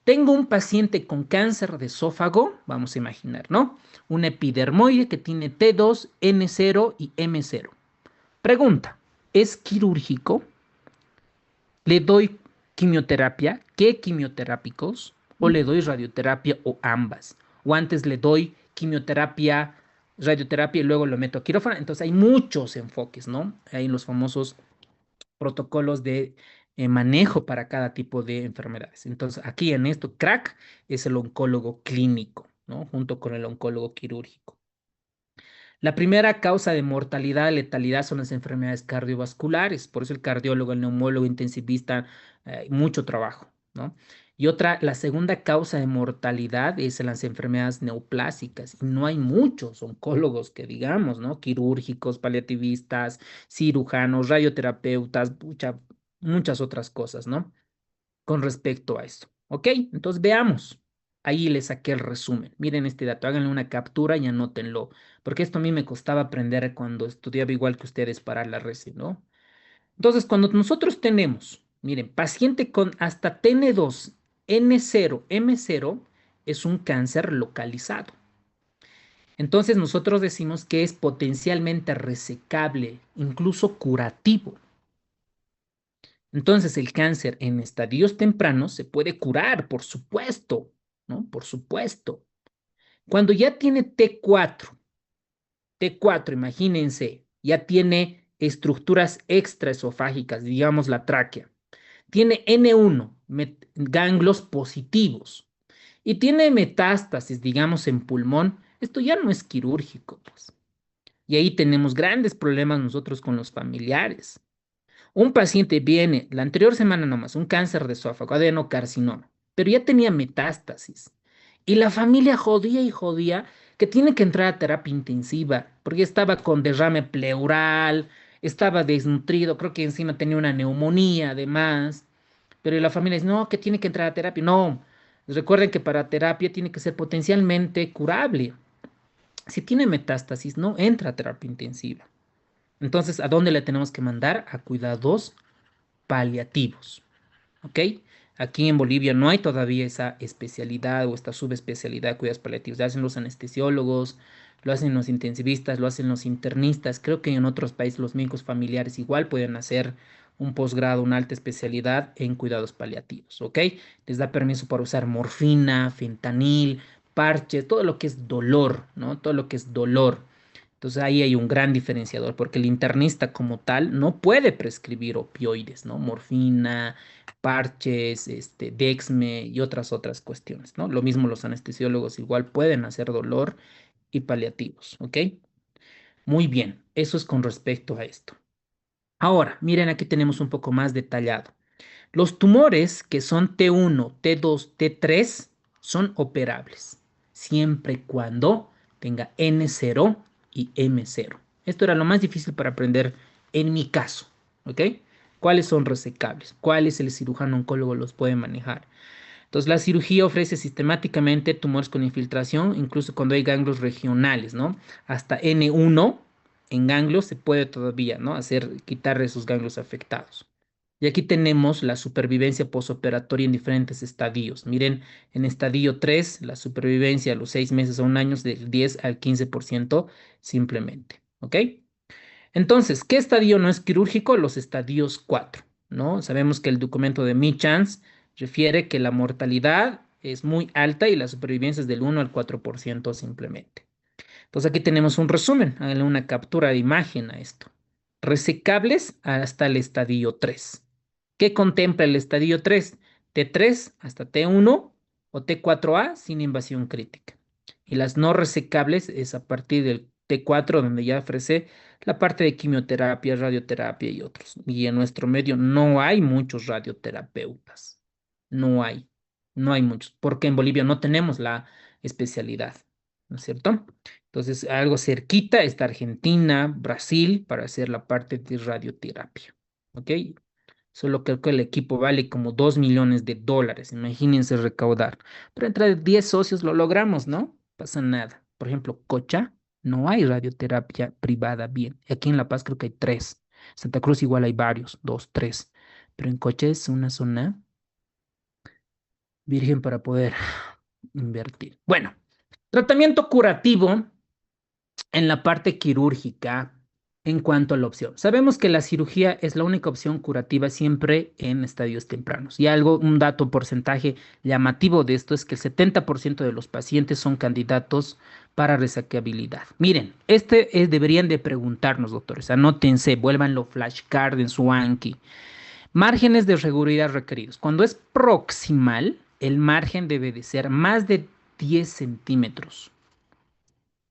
Tengo un paciente con cáncer de esófago, vamos a imaginar, ¿no? Un epidermoide que tiene T2, N0 y M0. Pregunta, ¿es quirúrgico? ¿Le doy quimioterapia? ¿Qué quimioterápicos? ¿O le doy radioterapia o ambas? O antes le doy quimioterapia, radioterapia y luego lo meto a quirófano. Entonces hay muchos enfoques, ¿no? Hay los famosos protocolos de manejo para cada tipo de enfermedades. Entonces aquí en esto, crack es el oncólogo clínico, ¿no? Junto con el oncólogo quirúrgico. La primera causa de mortalidad, letalidad son las enfermedades cardiovasculares, por eso el cardiólogo, el neumólogo, intensivista, mucho trabajo, ¿no? Y otra, la segunda causa de mortalidad es en las enfermedades neoplásicas, y no hay muchos oncólogos que digamos, ¿no? Quirúrgicos, paliativistas, cirujanos, radioterapeutas, muchas otras cosas, ¿no? Con respecto a esto, ¿ok? Entonces veamos. Ahí les saqué el resumen. Miren este dato, háganle una captura y anótenlo, porque esto a mí me costaba aprender cuando estudiaba igual que ustedes para la reci, ¿no? Entonces, cuando nosotros tenemos, miren, paciente con hasta TN2, N0, M0, es un cáncer localizado. Entonces, nosotros decimos que es potencialmente resecable, incluso curativo. Entonces, el cáncer en estadios tempranos se puede curar, por supuesto, ¿no? Por supuesto. Cuando ya tiene T4, imagínense, ya tiene estructuras extraesofágicas, digamos la tráquea. Tiene N1, ganglios positivos. Y tiene metástasis, digamos, en pulmón. Esto ya no es quirúrgico, pues. Y ahí tenemos grandes problemas nosotros con los familiares. Un paciente viene la anterior semana nomás, un cáncer de esófago, adenocarcinoma, pero ya tenía metástasis. Y la familia jodía y jodía que tiene que entrar a terapia intensiva, porque estaba con derrame pleural, estaba desnutrido, creo que encima tenía una neumonía además. Pero la familia dice, no, que tiene que entrar a terapia. No, recuerden que para terapia tiene que ser potencialmente curable. Si tiene metástasis, no entra a terapia intensiva. Entonces, ¿a dónde le tenemos que mandar? A cuidados paliativos, ¿ok? Aquí en Bolivia no hay todavía esa especialidad o esta subespecialidad de cuidados paliativos. Lo hacen los anestesiólogos, lo hacen los intensivistas, lo hacen los internistas. Creo que en otros países los médicos familiares igual pueden hacer un posgrado, una alta especialidad en cuidados paliativos, ¿ok? Les da permiso para usar morfina, fentanil, parches, todo lo que es dolor, ¿no? Todo lo que es dolor. Entonces ahí hay un gran diferenciador, porque el internista como tal no puede prescribir opioides, ¿no? Morfina, parches, Dexme y otras cuestiones, ¿no? Lo mismo los anestesiólogos igual pueden hacer dolor y paliativos, ¿ok? Muy bien, eso es con respecto a esto. Ahora, miren, aquí tenemos un poco más detallado. Los tumores que son T1, T2, T3 son operables, siempre y cuando tenga N0 y M0. Esto era lo más difícil para aprender en mi caso, ¿ok? ¿Cuáles son resecables? ¿Cuáles el cirujano oncólogo los puede manejar? Entonces, la cirugía ofrece sistemáticamente tumores con infiltración, incluso cuando hay ganglios regionales, ¿no? Hasta N1 en ganglios se puede todavía, ¿no? Quitar esos ganglios afectados. Y aquí tenemos la supervivencia posoperatoria en diferentes estadios. Miren, en estadio 3, la supervivencia a los 6 meses a un año es del 10 al 15% simplemente. ¿Ok? Entonces, ¿qué estadio no es quirúrgico? Los estadios 4, ¿no? Sabemos que el documento de Mi-Chance refiere que la mortalidad es muy alta y la supervivencia es del 1 al 4% simplemente. Entonces aquí tenemos un resumen, háganle una captura de imagen a esto. Resecables hasta el estadio 3. ¿Qué contempla el estadio 3? T3 hasta T1 o T4A sin invasión crítica. Y las no resecables es a partir del T4 donde ya ofrece la parte de quimioterapia, radioterapia y otros. Y en nuestro medio no hay muchos radioterapeutas. No hay. No hay muchos. Porque en Bolivia no tenemos la especialidad. ¿No es cierto? Entonces, algo cerquita está Argentina, Brasil, para hacer la parte de radioterapia. ¿Ok? Solo creo que el equipo vale como $2 millones. Imagínense recaudar. Pero entre 10 socios lo logramos, ¿no? Pasa nada. Por ejemplo, Cocha, no hay radioterapia privada bien. Aquí en La Paz creo que hay 3. Santa Cruz igual hay varios, 2, 3. Pero en Cocha es una zona virgen para poder invertir. Bueno, tratamiento curativo en la parte quirúrgica en cuanto a la opción. Sabemos que la cirugía es la única opción curativa siempre en estadios tempranos. Y un dato porcentaje llamativo de esto es que el 70% de los pacientes son candidatos para resaqueabilidad. Miren, deberían de preguntarnos, doctores, anótense, vuélvanlo flashcard en su Anki. Márgenes de seguridad requeridos. Cuando es proximal, el margen debe de ser más de 10 centímetros.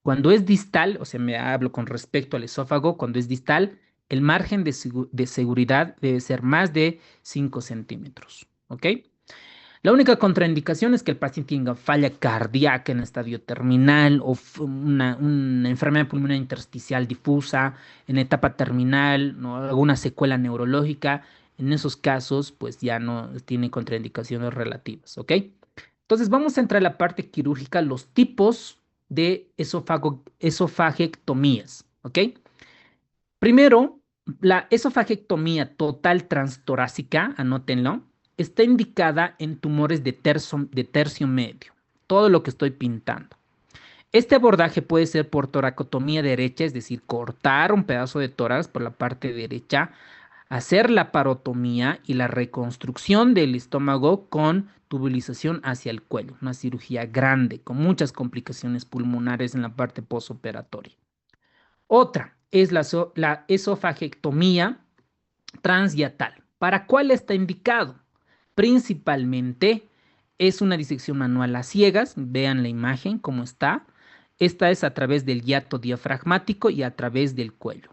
Cuando es distal, o sea, me hablo con respecto al esófago, cuando es distal, el margen de seguridad debe ser más de 5 centímetros. ¿Ok? La única contraindicación es que el paciente tenga falla cardíaca en estadio terminal o una enfermedad pulmonar intersticial difusa en etapa terminal, ¿no? Alguna secuela neurológica. En esos casos, pues ya no tiene contraindicaciones relativas. ¿Ok? Entonces vamos a entrar a la parte quirúrgica, los tipos de esofagectomías, ¿ok? Primero, la esofagectomía total transtorácica, anótenlo, está indicada en tumores de tercio medio, todo lo que estoy pintando. Este abordaje puede ser por toracotomía derecha, es decir, cortar un pedazo de tórax por la parte derecha, hacer la parotomía y la reconstrucción del estómago con tubulización hacia el cuello, una cirugía grande con muchas complicaciones pulmonares en la parte posoperatoria. Otra es la esofagectomía transyatal. ¿Para cuál está indicado? Principalmente es una disección manual a ciegas, vean la imagen cómo está. Esta es a través del hiato diafragmático y a través del cuello.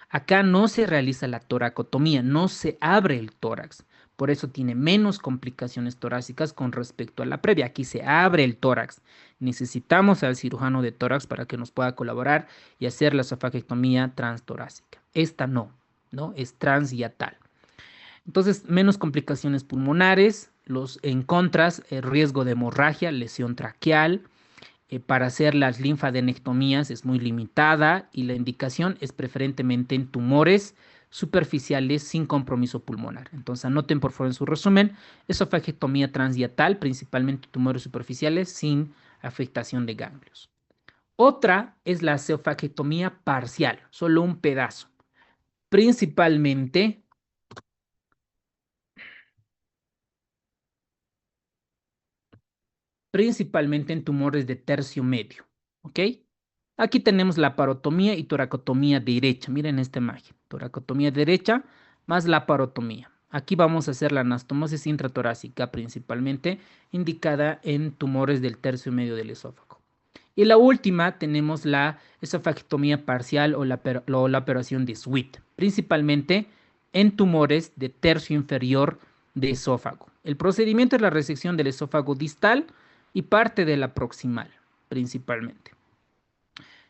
Acá no se realiza la toracotomía, no se abre el tórax. Por eso tiene menos complicaciones torácicas con respecto a la previa. Aquí se abre el tórax. Necesitamos al cirujano de tórax para que nos pueda colaborar y hacer la esofagectomía transtorácica. Esta no, ¿no? Es transhiatal. Entonces, menos complicaciones pulmonares, los en contras, el riesgo de hemorragia, lesión traqueal. Para hacer las linfadenectomías es muy limitada y la indicación es preferentemente en tumores superficiales sin compromiso pulmonar. Entonces anoten por favor en su resumen, esofagectomía transyatal, principalmente tumores superficiales sin afectación de ganglios. Otra es la esofagectomía parcial, solo un pedazo, principalmente en tumores de tercio medio, ¿ok? Aquí tenemos la parotomía y toracotomía derecha. Miren esta imagen. Toracotomía derecha más la parotomía. Aquí vamos a hacer la anastomosis intratorácica principalmente indicada en tumores del tercio medio del esófago. Y la última tenemos la esofagectomía parcial o la operación de Sweet, principalmente en tumores de tercio inferior de esófago. El procedimiento es la resección del esófago distal y parte de la proximal, principalmente.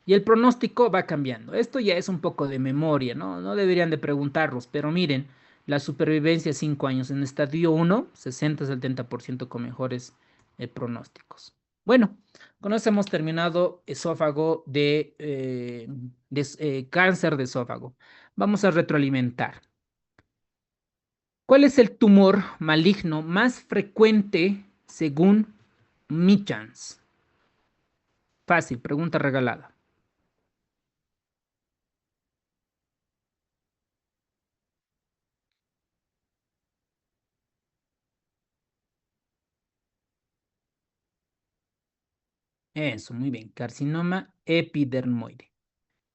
Y el pronóstico va cambiando. Esto ya es un poco de memoria, ¿no? No deberían de preguntarlos, pero miren, la supervivencia 5 años en estadio 1, 60-70% con mejores pronósticos. Bueno, con eso hemos terminado esófago cáncer de esófago. Vamos a retroalimentar. ¿Cuál es el tumor maligno más frecuente según Michans? Fácil, pregunta regalada. Eso, muy bien. Carcinoma epidermoide.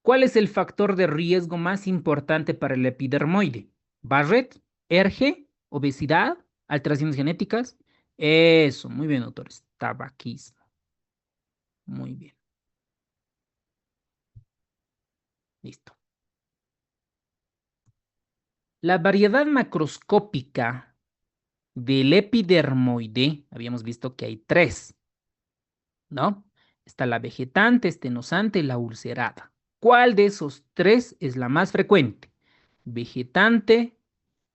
¿Cuál es el factor de riesgo más importante para el epidermoide? Barrett, ERGE, obesidad, alteraciones genéticas. Eso, muy bien, doctores. Tabaquismo. Muy bien. Listo. La variedad macroscópica del epidermoide, habíamos visto que hay 3, ¿no? Está la vegetante, estenosante y la ulcerada. ¿Cuál de esos 3 es la más frecuente? Vegetante,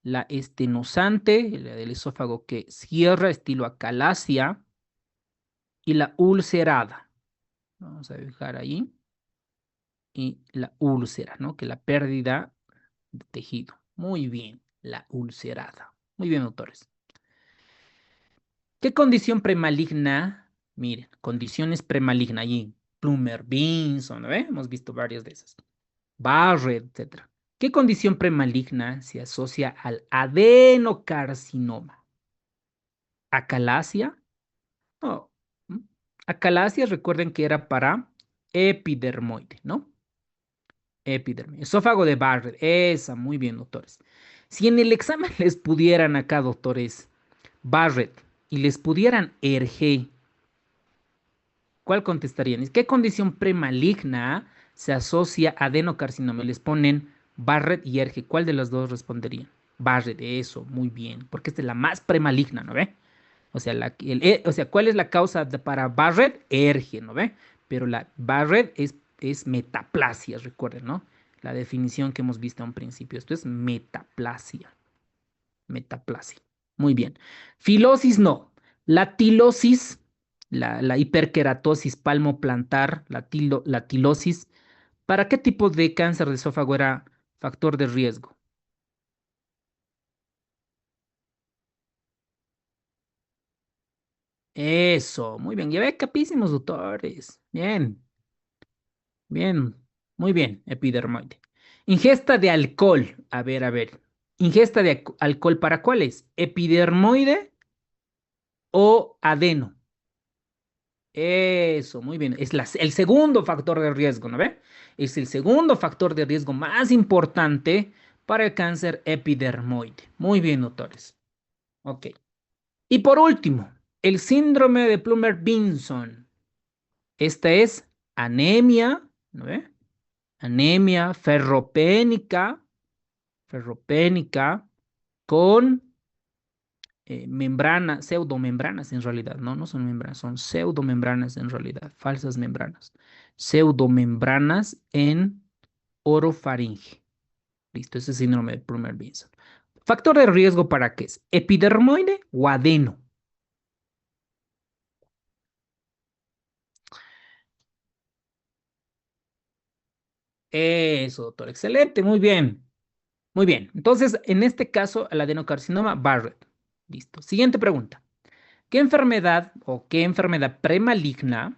la estenosante, la del esófago que cierra estilo acalasia, y la ulcerada. Vamos a dejar ahí. Y la úlcera, ¿no? Que la pérdida de tejido. Muy bien, la ulcerada. Muy bien, doctores. ¿Qué condición premaligna? Miren, condiciones premaligna. Allí, Plummer, Vinson, ¿no ve? Hemos visto varias de esas. Barrett, etcétera. ¿Qué condición premaligna se asocia al adenocarcinoma? ¿Acalasia? No. ¿Mm? Acalasia, recuerden que era para epidermoide, ¿no? Epidermoide. Esófago de Barrett. Esa, muy bien, doctores. Si en el examen les pudieran acá, doctores, Barrett, y les pudieran Erge, ¿cuál contestarían? ¿Qué condición premaligna se asocia a adenocarcinoma? Les ponen Barrett y Erge. ¿Cuál de las dos responderían? Barrett, eso, muy bien, porque esta es la más premaligna, ¿no ve? O sea, ¿cuál es la causa para Barrett? Erge, ¿no ve? Pero la Barrett es metaplasia, recuerden, ¿no? La definición que hemos visto a un principio. Esto es metaplasia. Metaplasia. Muy bien. Filosis no. La tilosis, la hiperkeratosis palmoplantar, la tilosis, ¿para qué tipo de cáncer de esófago era factor de riesgo? Eso, muy bien. Ya ve, capísimos, doctores. Bien, bien, muy bien, epidermoide. Ingesta de alcohol. A ver, a ver. Ingesta de alcohol, ¿para cuáles? ¿Epidermoide o adeno? Eso, muy bien. Es el segundo factor de riesgo, ¿no ve? Es el segundo factor de riesgo más importante para el cáncer epidermoide. Muy bien, doctores. Ok. Y por último, el síndrome de Plummer-Vinson. Esta es anemia, ¿no ve? Anemia ferropénica con pseudomembranas en realidad, ¿no? No son membranas, son pseudomembranas en realidad, falsas membranas. Pseudomembranas en orofaringe. Listo, ese es síndrome de Plummer-Vinson. ¿Factor de riesgo para qué es? ¿Epidermoide o adeno? Eso, doctor, excelente, muy bien. Muy bien, entonces en este caso el adenocarcinoma Barrett. Listo. Siguiente pregunta. ¿Qué enfermedad o qué enfermedad premaligna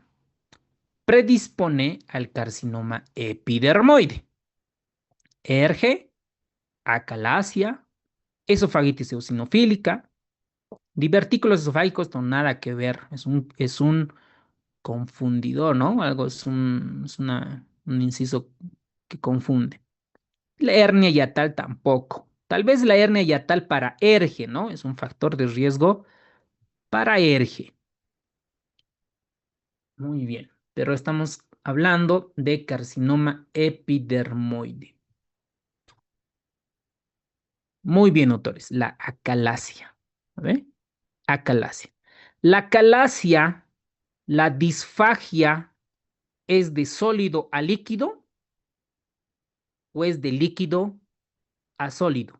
predispone al carcinoma epidermoide? ERG, acalasia, esofagitis eosinofílica, divertículos esofágicos, no nada que ver, es un confundidor, ¿no? Algo un inciso que confunde. La hernia yatal tampoco. Tal vez la hernia yatal para ERGE, ¿no? Es un factor de riesgo para ERGE. Muy bien, pero estamos hablando de carcinoma epidermoide. Muy bien, autores. La acalasia. ¿Ve? Acalasia. La acalasia, la disfagia, ¿es de sólido a líquido o es de líquido a sólido?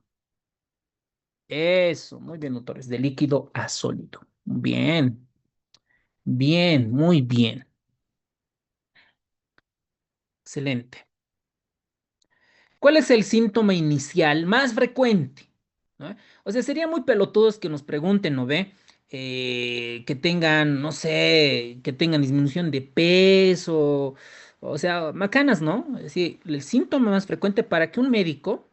Eso, muy bien, autores. De líquido a sólido. Bien, bien, muy bien. Excelente. ¿Cuál es el síntoma inicial más frecuente? ¿No? O sea, sería muy pelotudos que nos pregunten, ¿no ve? Que tengan, no sé, que tengan disminución de peso, o sea, macanas, ¿no? Es decir, el síntoma más frecuente para que un médico,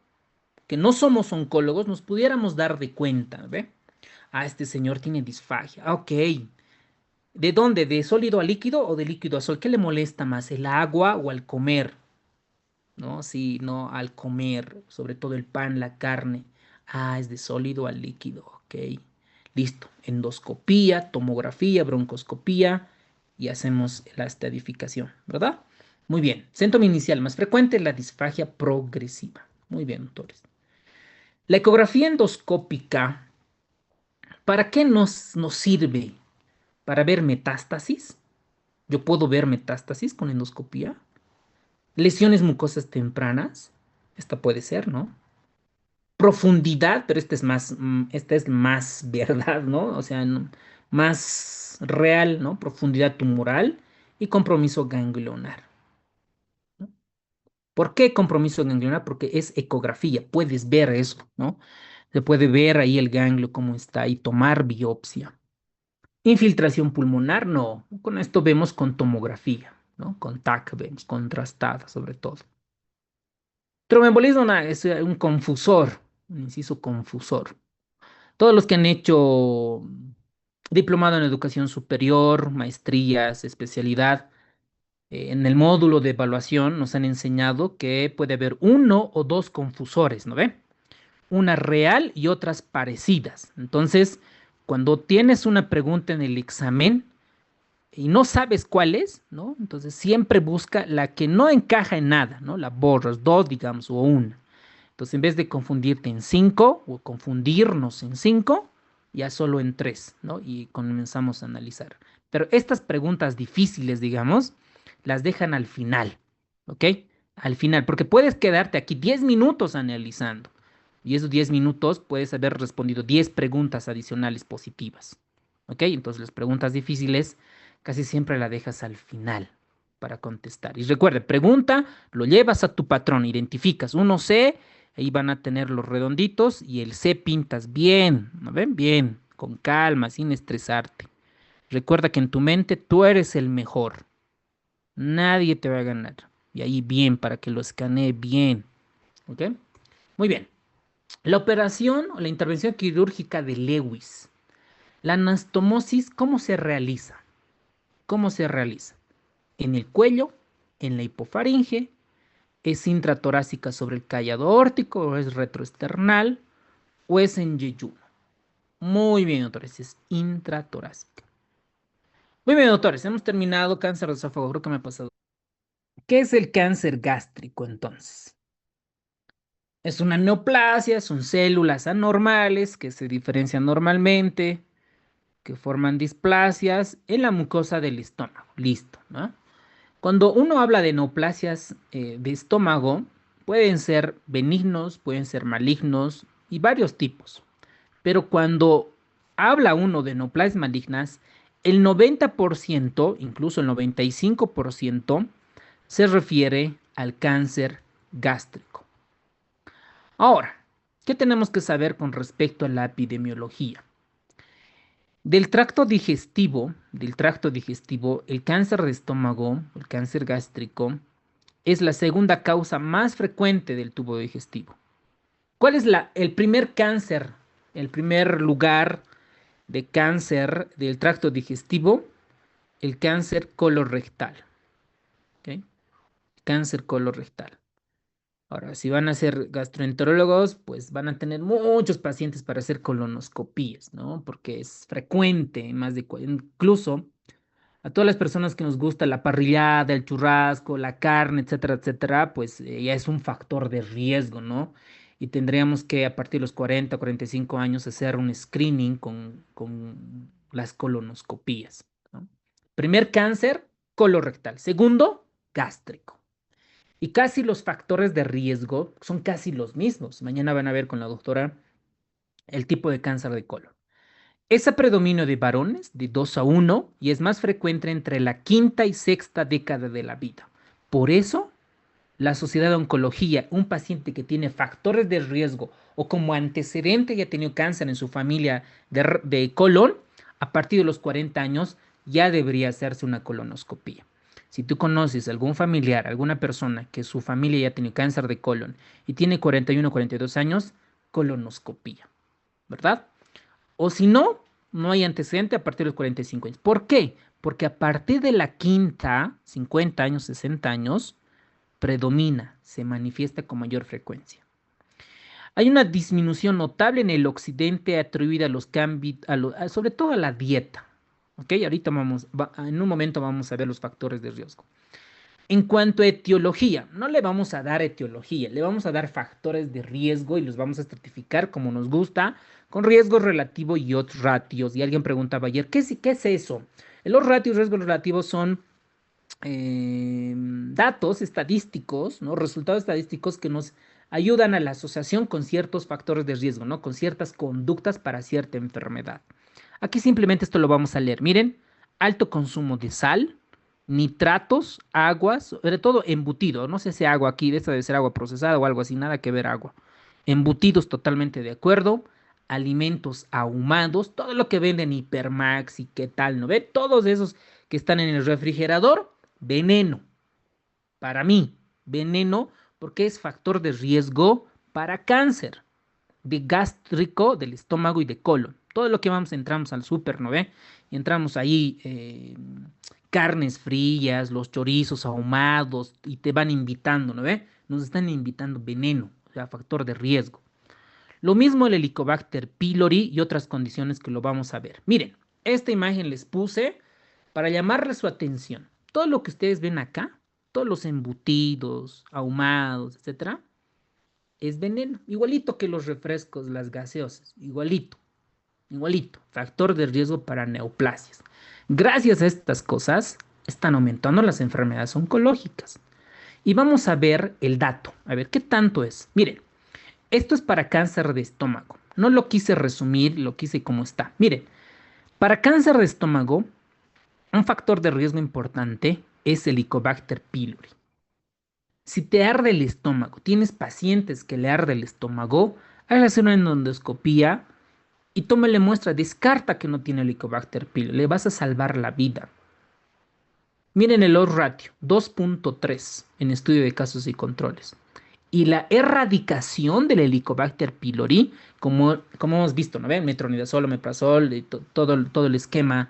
que no somos oncólogos, nos pudiéramos dar de cuenta, ¿ve? Ah, este señor tiene disfagia. Ah, ok. ¿De dónde? ¿De sólido a líquido o de líquido a sólido? ¿Qué le molesta más, el agua o al comer? ¿No? Sí, no, al comer, sobre todo el pan, la carne. Ah, es de sólido al líquido, ok. Listo. Endoscopía, tomografía, broncoscopía y hacemos la estadificación, ¿verdad? Muy bien. Síntoma inicial más frecuente, la disfagia progresiva. Muy bien, doctores. La ecografía endoscópica, ¿para qué nos sirve? ¿Para ver metástasis? ¿Yo puedo ver metástasis con endoscopía? Lesiones mucosas tempranas, esta puede ser, ¿no? Profundidad, pero esta es más verdad, ¿no? O sea, más real, ¿no? Profundidad tumoral y compromiso ganglionar, ¿no? ¿Por qué compromiso ganglionar? Porque es ecografía, puedes ver eso, ¿no? Se puede ver ahí el ganglio, cómo está, y tomar biopsia. Infiltración pulmonar, no. Con esto vemos con tomografía, ¿no? Con TAC vemos, contrastada sobre todo. Tromboembolismo es un confusor, un inciso confusor. Todos los que han hecho diplomado en educación superior, maestrías, especialidad, en el módulo de evaluación nos han enseñado que puede haber uno o dos confusores, ¿no ve? Una real y otras parecidas. Entonces, cuando tienes una pregunta en el examen y no sabes cuál es, ¿no? Entonces siempre busca la que no encaja en nada, ¿no? La borras, dos, digamos, o una. Entonces, en vez de confundirte en cinco o confundirnos en cinco, ya solo en tres, ¿no? Y comenzamos a analizar. Pero estas preguntas difíciles, digamos, las dejan al final, ¿ok? Al final, porque puedes quedarte aquí 10 minutos analizando. Y esos 10 minutos puedes haber respondido 10 preguntas adicionales positivas, ¿ok? Entonces, las preguntas difíciles casi siempre las dejas al final para contestar. Y recuerde, pregunta, lo llevas a tu patrón, identificas uno C. Ahí van a tener los redonditos y el C pintas bien, ¿no ven? Bien, con calma, sin estresarte. Recuerda que en tu mente tú eres el mejor. Nadie te va a ganar. Y ahí bien, para que lo escanee bien. ¿Ok? Muy bien. La operación o la intervención quirúrgica de Lewis. La anastomosis, ¿cómo se realiza? ¿Cómo se realiza? En el cuello, en la hipofaringe, es intratorácica sobre el callado aórtico o es retroesternal o es en yeyuno. Muy bien, doctores, es intratorácica. Muy bien, doctores, hemos terminado cáncer de esófago, creo que me ha pasado. ¿Qué es el cáncer gástrico entonces? Es una neoplasia, son células anormales que se diferencian normalmente, que forman displasias en la mucosa del estómago. Listo, ¿no? Cuando uno habla de neoplasias de estómago, pueden ser benignos, pueden ser malignos y varios tipos. Pero cuando habla uno de neoplasias malignas, el 90%, incluso el 95%, se refiere al cáncer gástrico. Ahora, ¿qué tenemos que saber con respecto a la epidemiología? Del tracto digestivo, el cáncer de estómago, el cáncer gástrico, es la segunda causa más frecuente del tubo digestivo. ¿Cuál es el primer cáncer, el primer lugar de cáncer del tracto digestivo? El cáncer colorectal. ¿Ok? Cáncer colorectal. Ahora, si van a ser gastroenterólogos, pues van a tener muchos pacientes para hacer colonoscopías, ¿no? Porque es frecuente, incluso a todas las personas que nos gusta la parrillada, el churrasco, la carne, etcétera, pues ya es un factor de riesgo, ¿no? Y tendríamos que a partir de los 40, 45 años hacer un screening con las colonoscopías, ¿no? Primer cáncer, colorectal. Segundo, gástrico. Y casi los factores de riesgo son casi los mismos. Mañana van a ver con la doctora el tipo de cáncer de colon. Es a predominio de varones de 2 a 1 y es más frecuente entre la quinta y sexta década de la vida. Por eso, la Sociedad de Oncología, un paciente que tiene factores de riesgo o como antecedente ya ha tenido cáncer en su familia de colon, a partir de los 40 años ya debería hacerse una colonoscopía. Si tú conoces algún familiar, alguna persona que su familia ya ha tenido cáncer de colon y tiene 41 o 42 años, colonoscopía, ¿verdad? O si no, no hay antecedente a partir de los 45 años. ¿Por qué? Porque a partir de la quinta, 50 años, 60 años, predomina, se manifiesta con mayor frecuencia. Hay una disminución notable en el occidente atribuida a los cambios, sobre todo a la dieta. ¿Ok? Ahorita en un momento vamos a ver los factores de riesgo. En cuanto a etiología, no le vamos a dar etiología, le vamos a dar factores de riesgo y los vamos a estratificar como nos gusta, con riesgo relativo y odds ratios. Y alguien preguntaba ayer, ¿qué es eso? Los ratios y riesgos relativos son datos estadísticos, ¿no? Resultados estadísticos que nos ayudan a la asociación con ciertos factores de riesgo, ¿no? Con ciertas conductas para cierta enfermedad. Aquí simplemente esto lo vamos a leer. Miren, alto consumo de sal, nitratos, aguas, sobre todo embutido. No sé si agua aquí, esta debe ser agua procesada o algo así, nada que ver agua. Embutidos totalmente de acuerdo. alimentos ahumados, todo lo que venden Hipermax y qué tal, ¿no ve? Todos esos que están en el refrigerador, veneno. Para mí, veneno porque es factor de riesgo para cáncer de gástrico, del estómago y de colon. Todo lo que vamos, entramos al súper, ¿no ve? Y entramos ahí, carnes frías, los chorizos ahumados, y te van invitando, ¿no ve? Nos están invitando veneno, o sea, factor de riesgo. Lo mismo el Helicobacter pylori y otras condiciones que lo vamos a ver. Miren, esta imagen les puse para llamarle su atención. Todo lo que ustedes ven acá, todos los embutidos, ahumados, etcétera, es veneno. Igualito que los refrescos, las gaseosas. Igualito. Igualito. Factor de riesgo para neoplasias. Gracias a estas cosas, están aumentando las enfermedades oncológicas. Y vamos a ver el dato. A ver, ¿qué tanto es? Miren, esto es para cáncer de estómago. No lo quise resumir, lo quise como está. Miren, para cáncer de estómago, un factor de riesgo importante es el Helicobacter pylori. Si te arde el estómago, tienes pacientes que le arde el estómago, hágase una endoscopía y tómale muestra, descarta que no tiene Helicobacter pylori, le vas a salvar la vida. Miren el odds ratio, 2.3 en estudio de casos y controles. Y la erradicación del Helicobacter pylori, como hemos visto, ¿no ven? Metronidazol, omeprazol, todo el esquema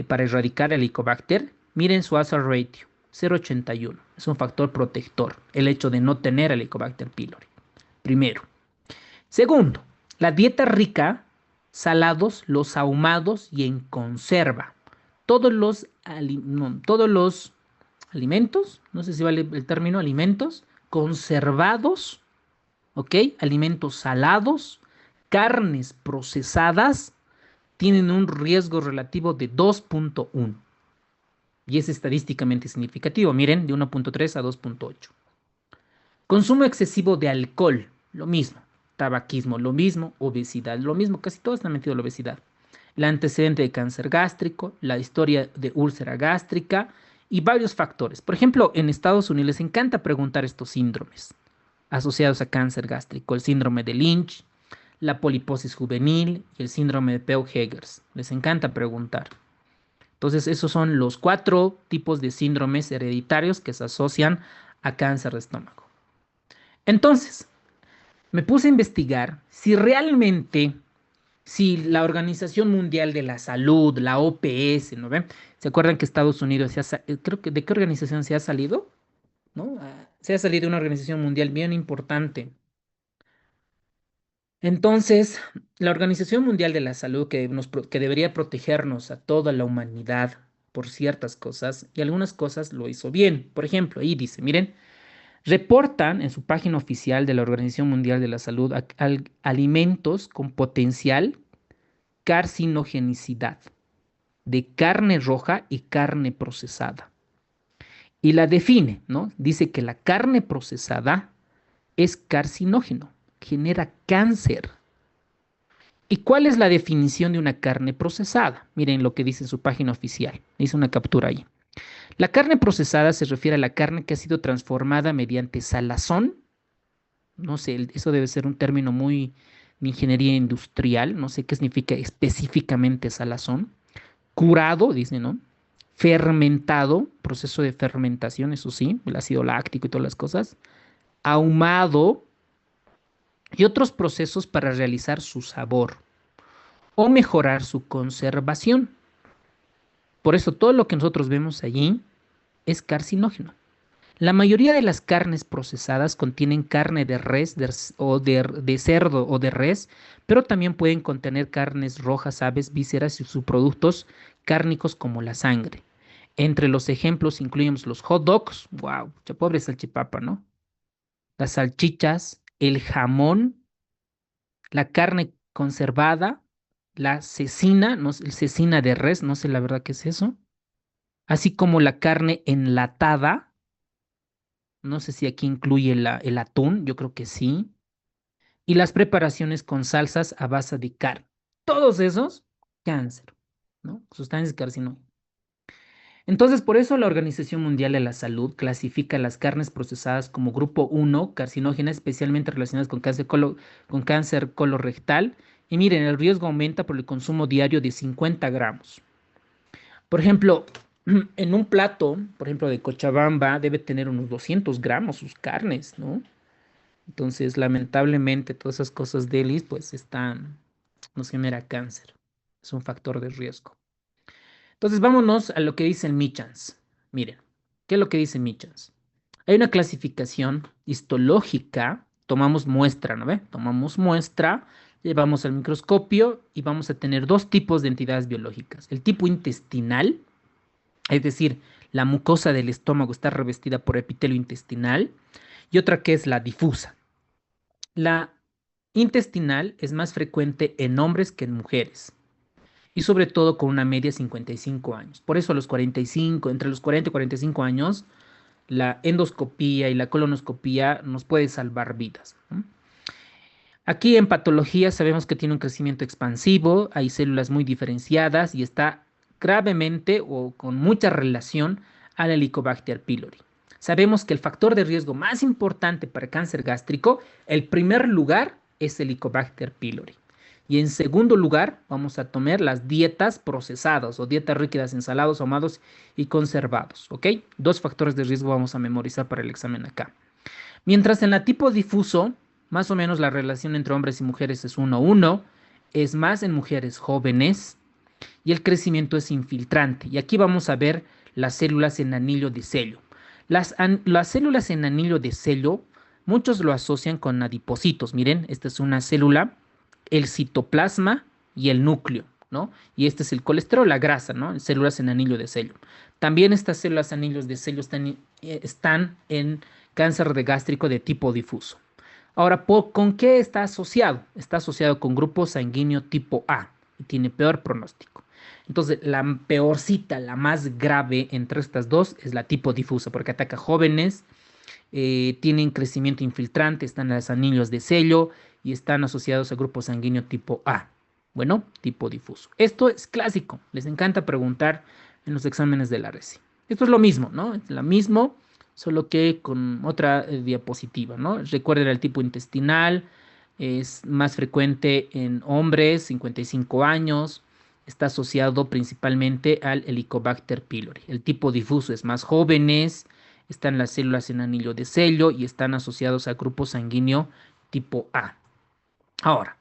para erradicar el Helicobacter. Miren su hazard ratio, 0.81. Es un factor protector, el hecho de no tener Helicobacter pylori. Primero. Segundo, la dieta rica, salados, los ahumados y en conserva. Todos los alimentos, no sé si vale el término, alimentos conservados, ¿ok? Alimentos salados, carnes procesadas, tienen un riesgo relativo de 2.1. Y es estadísticamente significativo, miren, de 1.3 a 2.8. Consumo excesivo de alcohol, lo mismo. Tabaquismo, lo mismo. Obesidad, lo mismo. Casi todo está metido en la obesidad. El antecedente de cáncer gástrico, la historia de úlcera gástrica y varios factores. Por ejemplo, en Estados Unidos les encanta preguntar estos síndromes asociados a cáncer gástrico. El síndrome de Lynch, la poliposis juvenil y el síndrome de Peutz-Jeghers. Les encanta preguntar. Entonces, esos son los 4 tipos de síndromes hereditarios que se asocian a cáncer de estómago. Entonces, me puse a investigar si realmente, si la Organización Mundial de la Salud, la OPS, ¿no ven? ¿Se acuerdan que Estados Unidos, creo que de qué organización se ha salido? ¿No? Se ha salido de una organización mundial bien importante. Entonces, la Organización Mundial de la Salud, que debería protegernos a toda la humanidad por ciertas cosas, y algunas cosas lo hizo bien. Por ejemplo, ahí dice, miren, reportan en su página oficial de la Organización Mundial de la Salud alimentos con potencial carcinogenicidad de carne roja y carne procesada. Y la define, ¿no? Dice que la carne procesada es carcinógeno, genera cáncer. ¿Y cuál es la definición de una carne procesada? Miren lo que dice en su página oficial. Hice una captura ahí. La carne procesada se refiere a la carne que ha sido transformada mediante salazón. No sé, eso debe ser un término muy de ingeniería industrial. No sé qué significa específicamente salazón. Curado, dice, ¿no? Fermentado, proceso de fermentación, eso sí, el ácido láctico y todas las cosas. Ahumado y otros procesos para realizar su sabor o mejorar su conservación. Por eso todo lo que nosotros vemos allí es carcinógeno. La mayoría de las carnes procesadas contienen carne de res de cerdo o de res, pero también pueden contener carnes rojas, aves, vísceras y subproductos cárnicos como la sangre. Entre los ejemplos incluimos los hot dogs, wow, pobre salchipapa, ¿no? Las salchichas, el jamón, la carne conservada, la cecina, no, cecina de res, no sé la verdad qué es eso, así como la carne enlatada. No sé si aquí incluye el atún, yo creo que sí. Y las preparaciones con salsas a base de carne. Todos esos, cáncer, ¿no? Sustancias carcinógenas. Entonces, por eso la Organización Mundial de la Salud clasifica las carnes procesadas como grupo 1, carcinógenas, especialmente relacionadas con cáncer colorectal Y miren, el riesgo aumenta por el consumo diario de 50 gramos. Por ejemplo, en un plato, por ejemplo, de Cochabamba, debe tener unos 200 gramos sus carnes, ¿no? Entonces, lamentablemente, todas esas cosas delis, pues, nos genera cáncer. Es un factor de riesgo. Entonces, vámonos a lo que dice el Michans. Miren, ¿qué es lo que dice Michans? Hay una clasificación histológica, tomamos muestra, ¿no ve? Tomamos muestra, llevamos al microscopio y vamos a tener dos tipos de entidades biológicas. El tipo intestinal, es decir, la mucosa del estómago está revestida por epitelio intestinal, y otra que es la difusa. La intestinal es más frecuente en hombres que en mujeres y sobre todo con una media de 55 años. Por eso a los 45, entre los 40 y 45 años, la endoscopía y la colonoscopía nos puede salvar vidas, ¿no? Aquí en patología sabemos que tiene un crecimiento expansivo, hay células muy diferenciadas y está gravemente o con mucha relación al Helicobacter pylori. Sabemos que el factor de riesgo más importante para cáncer gástrico, el primer lugar es Helicobacter pylori. Y en segundo lugar, vamos a tomar las dietas procesadas o dietas rígidas, ensalados, ahumados y conservados, ¿ok? Dos factores de riesgo vamos a memorizar para el examen acá. Mientras en la tipo difuso, más o menos la relación entre hombres y mujeres es 1:1, es más en mujeres jóvenes y el crecimiento es infiltrante. Y aquí vamos a ver las células en anillo de sello. Las células en anillo de sello, muchos lo asocian con adipocitos. Miren, esta es una célula, el citoplasma y el núcleo, ¿no? Y este es el colesterol, la grasa, ¿no? Células en anillo de sello. También estas células anillos de sello están en cáncer de gástrico de tipo difuso. Ahora, ¿con qué está asociado? Está asociado con grupo sanguíneo tipo A y tiene peor pronóstico. Entonces, la peorcita, la más grave entre estas dos es la tipo difusa, porque ataca jóvenes, tienen crecimiento infiltrante, están en los anillos de sello y están asociados a grupo sanguíneo tipo A. Bueno, tipo difuso. Esto es clásico, les encanta preguntar en los exámenes de la RECI. Esto es lo mismo, ¿no? Es lo mismo, solo que con otra diapositiva, ¿no? Recuerden el tipo intestinal, es más frecuente en hombres, 55 años, está asociado principalmente al Helicobacter pylori. El tipo difuso es más jóvenes, están las células en anillo de sello y están asociados a grupo sanguíneo tipo A. Ahora,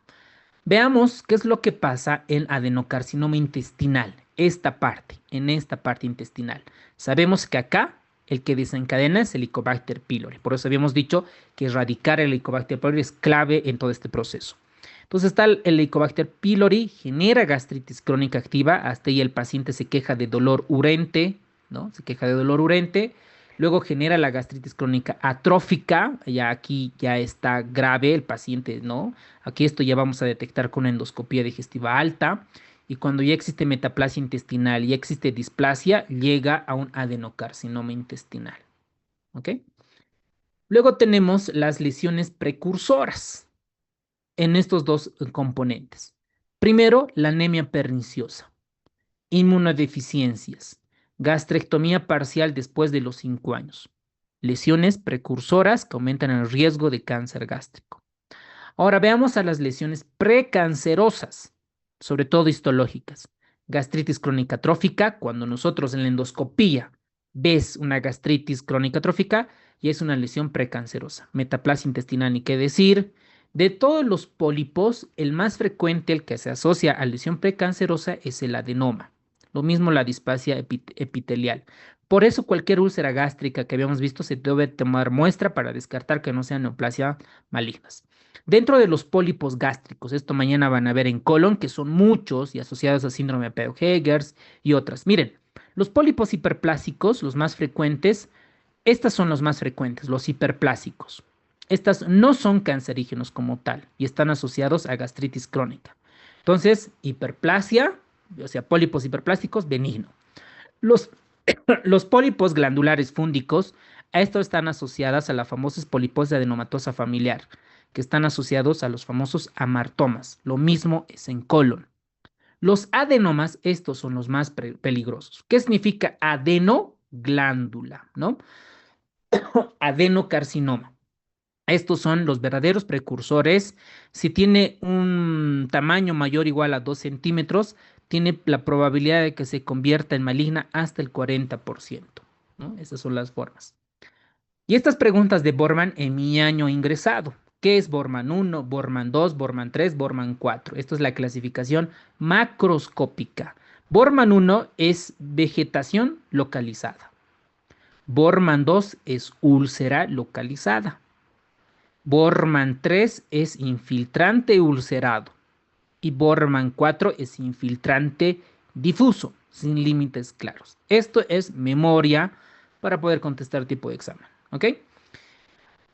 veamos qué es lo que pasa en adenocarcinoma intestinal, en esta parte intestinal. Sabemos que acá el que desencadena es el Helicobacter pylori. Por eso habíamos dicho que erradicar el Helicobacter pylori es clave en todo este proceso. Entonces está el Helicobacter pylori, genera gastritis crónica activa, hasta ahí el paciente se queja de dolor urente, ¿no? Se queja de dolor urente. Luego genera la gastritis crónica atrófica, ya aquí ya está grave el paciente, ¿no? Aquí esto ya vamos a detectar con una endoscopía digestiva alta. Y cuando ya existe metaplasia intestinal y existe displasia, llega a un adenocarcinoma intestinal. ¿Ok? Luego tenemos las lesiones precursoras en estos dos componentes. Primero, la anemia perniciosa, inmunodeficiencias, gastrectomía parcial después de los 5 años, lesiones precursoras que aumentan el riesgo de cáncer gástrico. Ahora veamos a las lesiones precancerosas, sobre todo histológicas. Gastritis crónica trófica, cuando nosotros en la endoscopía ves una gastritis crónica trófica y es una lesión precancerosa. Metaplasia intestinal, ni qué decir. De todos los pólipos, el más frecuente, el que se asocia a lesión precancerosa, es el adenoma. Lo mismo la displasia epitelial. Por eso cualquier úlcera gástrica que habíamos visto se debe tomar muestra para descartar que no sean neoplasia malignas. Dentro de los pólipos gástricos, esto mañana van a ver en colon, que son muchos y asociados a síndrome de Peau-Heggers y otras. Miren, los pólipos hiperplásicos, los más frecuentes, estos son los más frecuentes, los hiperplásicos. Estas no son cancerígenos como tal y están asociados a gastritis crónica. Entonces, hiperplasia, o sea, pólipos hiperplásticos, benigno. Los pólipos glandulares fúndicos, a esto están asociadas a la famosa poliposis adenomatosa familiar, que están asociados a los famosos amartomas. Lo mismo es en colon. Los adenomas, estos son los más peligrosos. ¿Qué significa adenoglándula, no? Adenocarcinoma. Estos son los verdaderos precursores. Si tiene un tamaño mayor o igual a 2 centímetros, tiene la probabilidad de que se convierta en maligna hasta el 40%, ¿no? Esas son las formas. Y estas preguntas de Borman en mi año ingresado. ¿Qué es Borman 1, Borman 2, Borman 3, Borman 4? Esto es la clasificación macroscópica. Borman 1 es vegetación localizada. Borman 2 es úlcera localizada. Borman 3 es infiltrante ulcerado. Y Borman 4 es infiltrante difuso, sin límites claros. Esto es memoria para poder contestar tipo de examen. ¿Ok?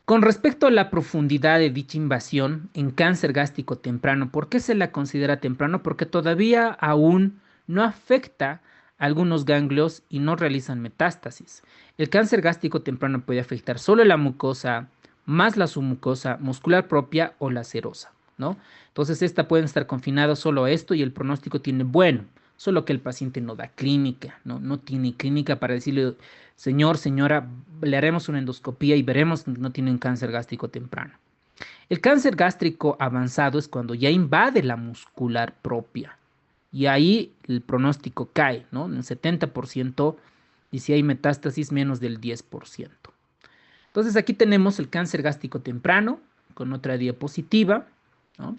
Con respecto a la profundidad de dicha invasión en cáncer gástrico temprano, ¿por qué se la considera temprano? Porque todavía aún no afecta a algunos ganglios y no realizan metástasis. El cáncer gástrico temprano puede afectar solo la mucosa, más la submucosa muscular propia o la serosa, ¿no? Entonces, esta pueden estar confinadas solo a esto y el pronóstico tiene bueno, solo que el paciente no da clínica, no tiene clínica para decirle, señor, señora, le haremos una endoscopía y veremos que no tienen cáncer gástrico temprano. El cáncer gástrico avanzado es cuando ya invade la muscular propia y ahí el pronóstico cae, ¿no? En el 70% y si hay metástasis menos del 10%. Entonces aquí tenemos el cáncer gástrico temprano con otra diapositiva, ¿no?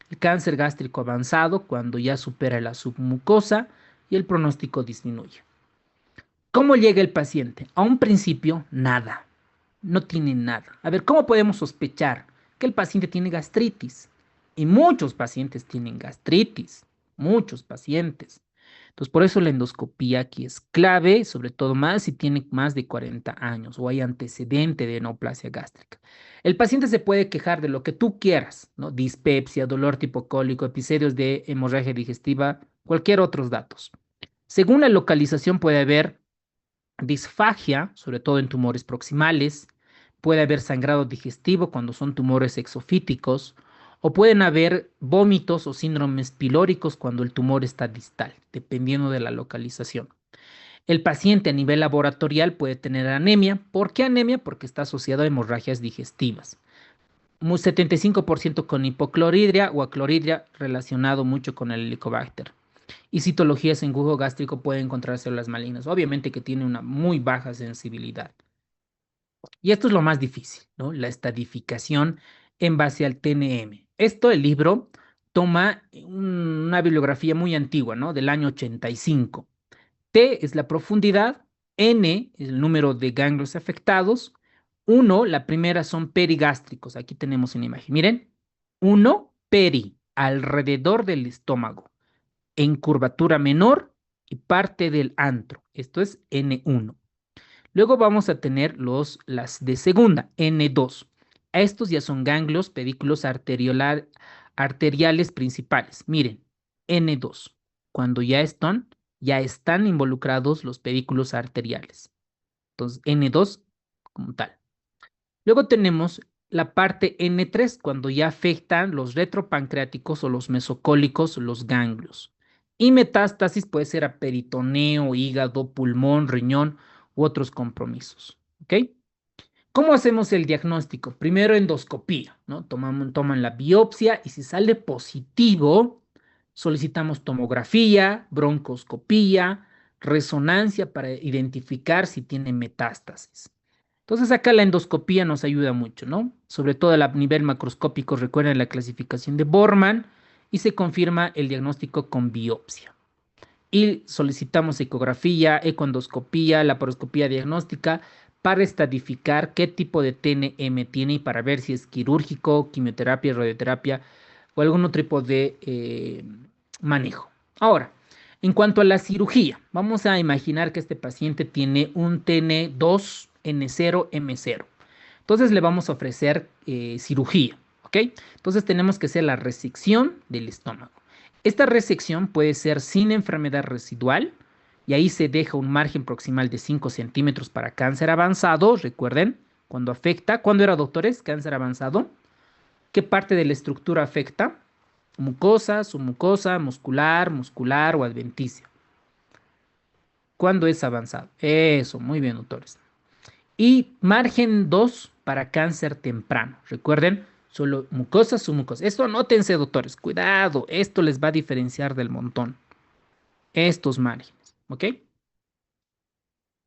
El cáncer gástrico avanzado cuando ya supera la submucosa y el pronóstico disminuye. ¿Cómo llega el paciente? A un principio, nada. No tiene nada. A ver, ¿cómo podemos sospechar que el paciente tiene gastritis? Y muchos pacientes tienen gastritis. Muchos pacientes. Entonces, por eso la endoscopía aquí es clave, sobre todo más si tiene más de 40 años o hay antecedente de neoplasia gástrica. El paciente se puede quejar de lo que tú quieras, ¿no? Dispepsia, dolor tipo cólico, episodios de hemorragia digestiva, cualquier otros datos. Según la localización puede haber disfagia, sobre todo en tumores proximales, puede haber sangrado digestivo cuando son tumores exofíticos, o pueden haber vómitos o síndromes pilóricos cuando el tumor está distal, dependiendo de la localización. El paciente a nivel laboratorial puede tener anemia. ¿Por qué anemia? Porque está asociado a hemorragias digestivas. 75% con hipocloridria o acloridria relacionado mucho con el Helicobacter. Y citologías en jugo gástrico pueden encontrar células malignas. Obviamente que tiene una muy baja sensibilidad. Y esto es lo más difícil, ¿no? La estadificación en base al TNM. Esto, el libro, toma una bibliografía muy antigua, ¿no? Del año 85. T es la profundidad, N es el número de ganglios afectados, 1, la primera son perigástricos. Aquí tenemos una imagen. Miren, 1, peri, alrededor del estómago, en curvatura menor y parte del antro. Esto es N1. Luego vamos a tener las de segunda, N2. Estos ya son ganglios pedículos arteriales principales. Miren, N2. Cuando ya están involucrados los pedículos arteriales. Entonces, N2 como tal. Luego tenemos la parte N3, cuando ya afectan los retropancreáticos o los mesocólicos, los ganglios. Y metástasis puede ser a peritoneo, hígado, pulmón, riñón u otros compromisos. ¿Ok? ¿Cómo hacemos el diagnóstico? Primero endoscopía, ¿no? Toman la biopsia y si sale positivo, solicitamos tomografía, broncoscopía, resonancia para identificar si tiene metástasis. Entonces acá la endoscopía nos ayuda mucho, ¿no? Sobre todo a nivel macroscópico, recuerden la clasificación de Borman y se confirma el diagnóstico con biopsia. Y solicitamos ecografía, ecoendoscopía, laparoscopía diagnóstica para estadificar qué tipo de TNM tiene y para ver si es quirúrgico, quimioterapia, radioterapia o algún otro tipo de manejo. Ahora, en cuanto a la cirugía, vamos a imaginar que este paciente tiene un TN2 N0 M0. Entonces le vamos a ofrecer cirugía, ¿ok? Entonces tenemos que hacer la resección del estómago. Esta resección puede ser sin enfermedad residual y ahí se deja un margen proximal de 5 centímetros para cáncer avanzado. Recuerden, cuando afecta, ¿cuándo era, doctores? Cáncer avanzado. ¿Qué parte de la estructura afecta? Mucosa, submucosa, muscular o adventicia. ¿Cuándo es avanzado? Eso, muy bien, doctores. Y margen 2 para cáncer temprano. Recuerden, solo mucosa, submucosa. Esto anótense, doctores. Cuidado, esto les va a diferenciar del montón. Estos márgenes, ¿ok?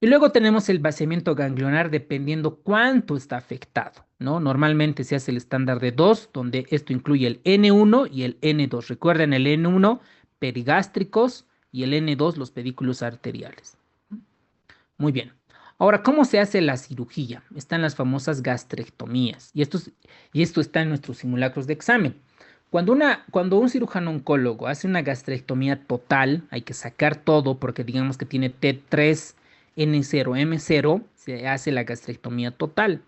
Y luego tenemos el vaciamiento ganglionar dependiendo cuánto está afectado, ¿no? Normalmente se hace el estándar de 2, donde esto incluye el N1 y el N2. Recuerden el N1, perigástricos, y el N2, los pedículos arteriales. Muy bien. Ahora, ¿cómo se hace la cirugía? Están las famosas gastrectomías, y esto está en nuestros simulacros de examen. Cuando un cirujano oncólogo hace una gastrectomía total, hay que sacar todo porque digamos que tiene T3, N0, M0, se hace la gastrectomía total.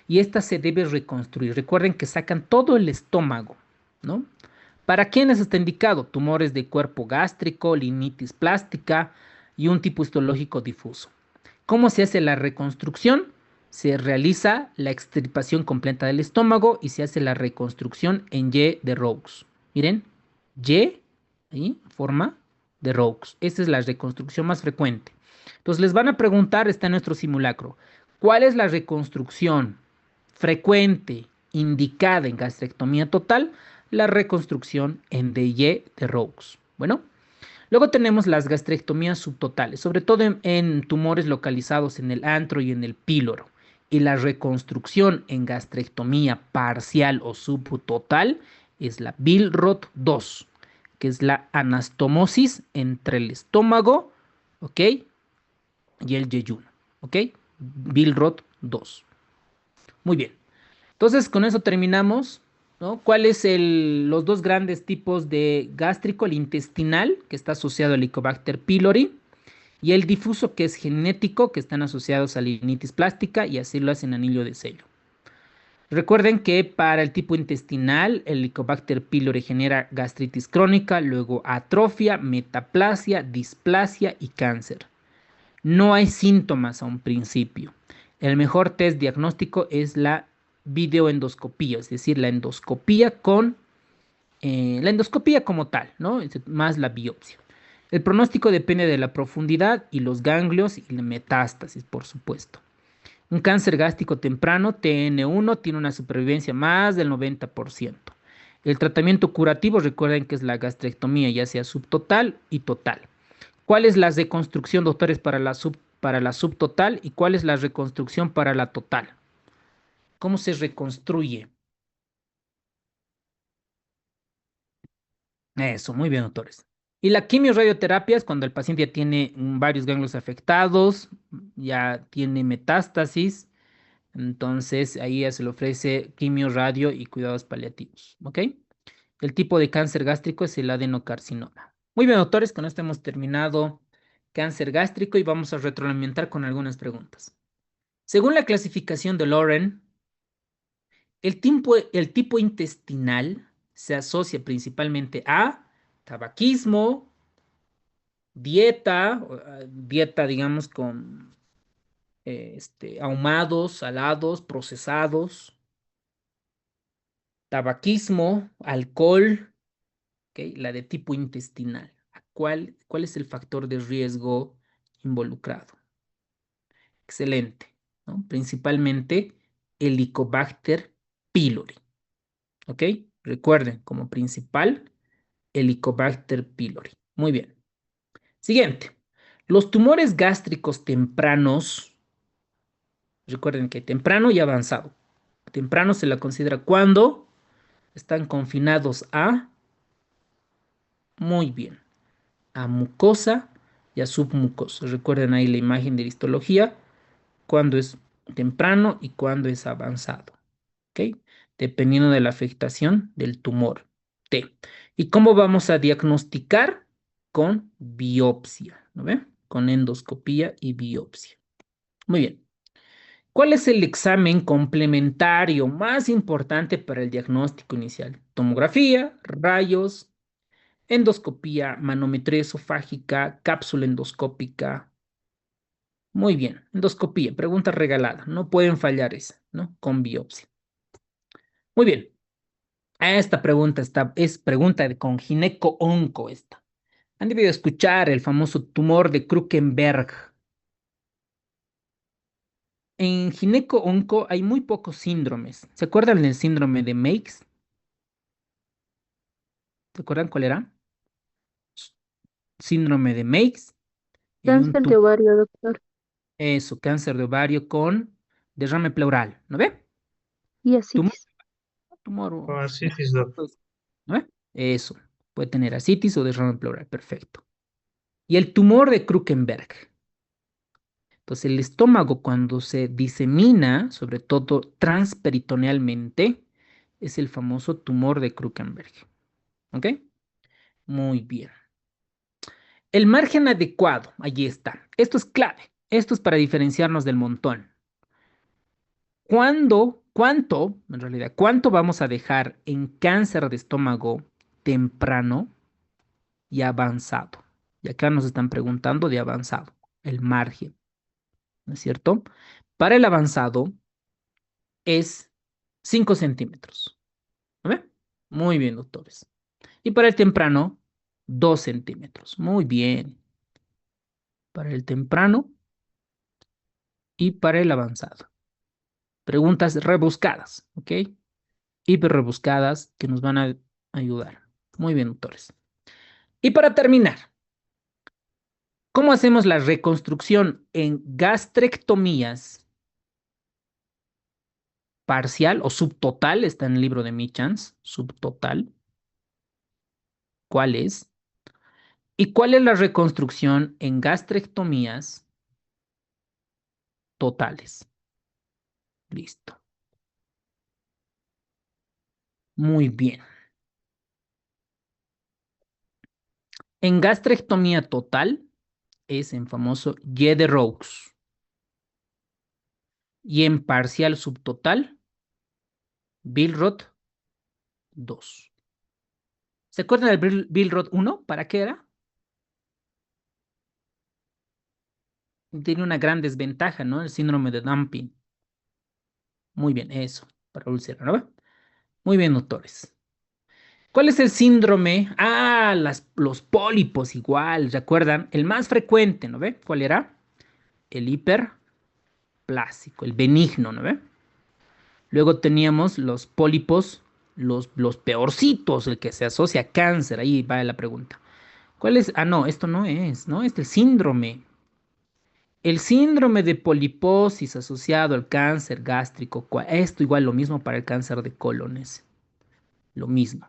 Y esta se debe reconstruir. Recuerden que sacan todo el estómago, ¿no? ¿Para quiénes está indicado? Tumores de cuerpo gástrico, linitis plástica y un tipo histológico difuso. ¿Cómo se hace la reconstrucción? Se realiza la extirpación completa del estómago y se hace la reconstrucción en Y de Raux. Miren, Y, ahí, forma de Raux. Esta es la reconstrucción más frecuente. Entonces les van a preguntar, está en nuestro simulacro, ¿cuál es la reconstrucción frecuente indicada en gastrectomía total? La reconstrucción en DY de Raux. Bueno. Luego tenemos las gastrectomías subtotales, sobre todo en tumores localizados en el antro y en el píloro. Y la reconstrucción en gastrectomía parcial o subtotal es la Billroth 2, que es la anastomosis entre el estómago, ¿ok? Y el yeyuno, ¿ok? Billroth 2. Muy bien. Entonces, con eso terminamos, ¿no? ¿Cuáles los dos grandes tipos de gástrico? El intestinal, que está asociado al Helicobacter pylori, y el difuso, que es genético, que están asociados a la linitis plástica y a células en anillo de sello. Recuerden que para el tipo intestinal, el Helicobacter pylori genera gastritis crónica, luego atrofia, metaplasia, displasia y cáncer. No hay síntomas a un principio. El mejor test diagnóstico es la videoendoscopía, es decir, la endoscopía como tal, ¿no? Más la biopsia. El pronóstico depende de la profundidad y los ganglios y la metástasis, por supuesto. Un cáncer gástrico temprano, TN1, tiene una supervivencia más del 90%. El tratamiento curativo, recuerden que es la gastrectomía, ya sea subtotal y total. ¿Cuál es la reconstrucción, doctores, para la subtotal y cuál es la reconstrucción para la total? ¿Cómo se reconstruye? Eso, muy bien, doctores. Y la quimioradioterapia es cuando el paciente ya tiene varios ganglios afectados, ya tiene metástasis, entonces ahí ya se le ofrece quimio, radio y cuidados paliativos, ¿ok? El tipo de cáncer gástrico es el adenocarcinoma. Muy bien, doctores, con esto hemos terminado cáncer gástrico y vamos a retroalimentar con algunas preguntas. Según la clasificación de Loren, el tipo intestinal se asocia principalmente a tabaquismo, dieta, digamos con ahumados, salados, procesados, tabaquismo, alcohol, ¿ok? La de tipo intestinal. ¿Cuál es el factor de riesgo involucrado? Excelente, ¿no? Principalmente Helicobacter pylori, ¿ok? Recuerden, como principal, Helicobacter pylori. Muy bien. Siguiente. Los tumores gástricos tempranos, recuerden que temprano y avanzado. Temprano se la considera cuando están confinados a, muy bien, a mucosa y a submucosa. Recuerden ahí la imagen de histología, cuando es temprano y cuando es avanzado, ¿ok? Dependiendo de la afectación del tumor T. ¿Y cómo vamos a diagnosticar? Con biopsia, ¿no ve? Con endoscopía y biopsia. Muy bien. ¿Cuál es el examen complementario más importante para el diagnóstico inicial? Tomografía, rayos, endoscopía, manometría esofágica, cápsula endoscópica. Muy bien, endoscopía, pregunta regalada. No pueden fallar esa, ¿no? Con biopsia. Muy bien. Esta pregunta es pregunta con gineco-onco esta. Han debido escuchar el famoso tumor de Krukenberg. En gineco-onco hay muy pocos síndromes. ¿Se acuerdan del síndrome de Meigs? ¿Se acuerdan cuál era? Síndrome de Meigs. Y hay un Cáncer de ovario, doctor. eso, cáncer de ovario con derrame pleural, ¿no ve? Y Tumor, asitis. tumor, O artritis, doc. ¿no ve? Eso, puede tener ascitis o derrame pleural, perfecto. Y el tumor de Krukenberg. Entonces, el estómago cuando se disemina, sobre todo transperitonealmente, es el famoso tumor de Krukenberg. ¿Ok? Muy bien. El margen adecuado, allí está. Esto es clave. Esto es para diferenciarnos del montón. En realidad, cuánto vamos a dejar en cáncer de estómago temprano y avanzado? Y acá nos están preguntando de avanzado, el margen, ¿no es cierto? Para el avanzado es 5 centímetros. ¿No ve? Muy bien, doctores. Y para el temprano, 2 centímetros. Muy bien. Para el temprano y para el avanzado. Preguntas rebuscadas, ¿ok? Hiper rebuscadas que nos van a ayudar. Muy bien, doctores. Y para terminar, ¿cómo hacemos la reconstrucción en gastrectomías parcial o subtotal? Está en el libro de Michans, subtotal. ¿Cuál es? ¿Y cuál es la reconstrucción en gastrectomías totales? Listo. Muy bien. En gastrectomía total es en famoso Yede-Roux. Y en parcial subtotal, Billroth 2. ¿Se acuerdan del Billroth 1? ¿Para qué era? Tiene una gran desventaja, ¿no? El síndrome de dumping. Muy bien, eso, para úlcera, ¿no? Muy bien, doctores. ¿Cuál es el síndrome? Ah, los pólipos igual, ¿recuerdan? El más frecuente, ¿no ve? ¿Cuál era? El hiperplásico, el benigno, ¿no ve? Luego teníamos los pólipos, los peorcitos, el que se asocia a cáncer. Ahí va la pregunta. ¿Cuál es? Ah, no, esto no es, ¿no? Este es el síndrome. El síndrome de poliposis asociado al cáncer gástrico. Esto igual lo mismo para el cáncer de colon es lo mismo.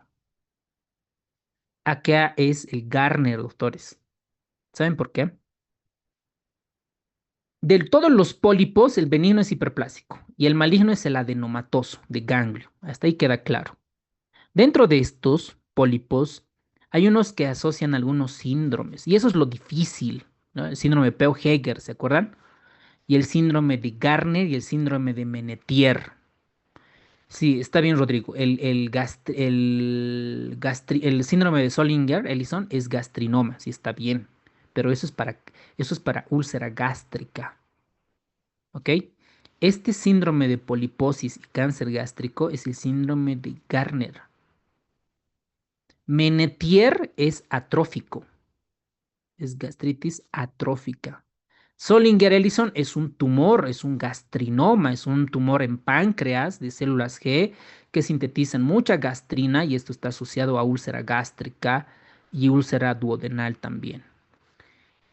Acá es el Garner, doctores. ¿Saben por qué? De todos los pólipos, el benigno es hiperplásico y el maligno es el adenomatoso de ganglio. Hasta ahí queda claro. Dentro de estos pólipos hay unos que asocian algunos síndromes y eso es lo difícil, ¿no? El síndrome de Peugeger, ¿se acuerdan? Y el síndrome de Garner y el síndrome de Menetier. Sí, está bien, Rodrigo. El síndrome de Solinger-Ellison es gastrinoma, sí está bien. Pero eso es para úlcera gástrica. ¿Ok? Este síndrome de poliposis y cáncer gástrico es el síndrome de Garner. Menetier es atrófico, es gastritis atrófica. Solinger-Ellison es un tumor, es un gastrinoma, es un tumor en páncreas de células G que sintetizan mucha gastrina y esto está asociado a úlcera gástrica y úlcera duodenal también.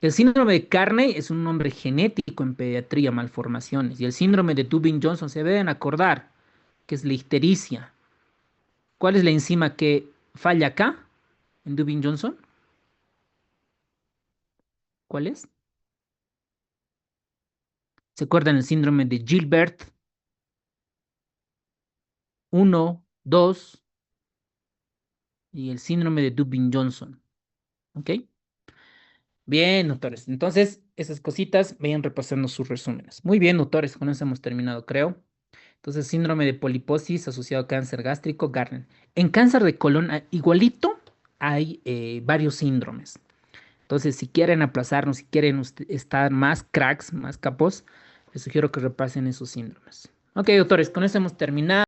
El síndrome de Carney es un nombre genético en pediatría, malformaciones. Y el síndrome de Dubin-Johnson se deben acordar que es la ictericia. ¿Cuál es la enzima que falla acá en Dubin-Johnson? ¿Cuál es? ¿Se acuerdan el síndrome de Gilbert? 1, 2 y el síndrome de Dubin-Johnson. ¿Ok? Bien, doctores. Entonces, esas cositas, vayan repasando sus resúmenes. Muy bien, doctores, con eso hemos terminado, creo. Entonces, síndrome de poliposis asociado a cáncer gástrico, Garner. En cáncer de colon, igualito, hay varios síndromes. Entonces, si quieren aplazarnos, si quieren estar más cracks, más capos, les sugiero que repasen esos síndromes. Ok, doctores, con eso hemos terminado.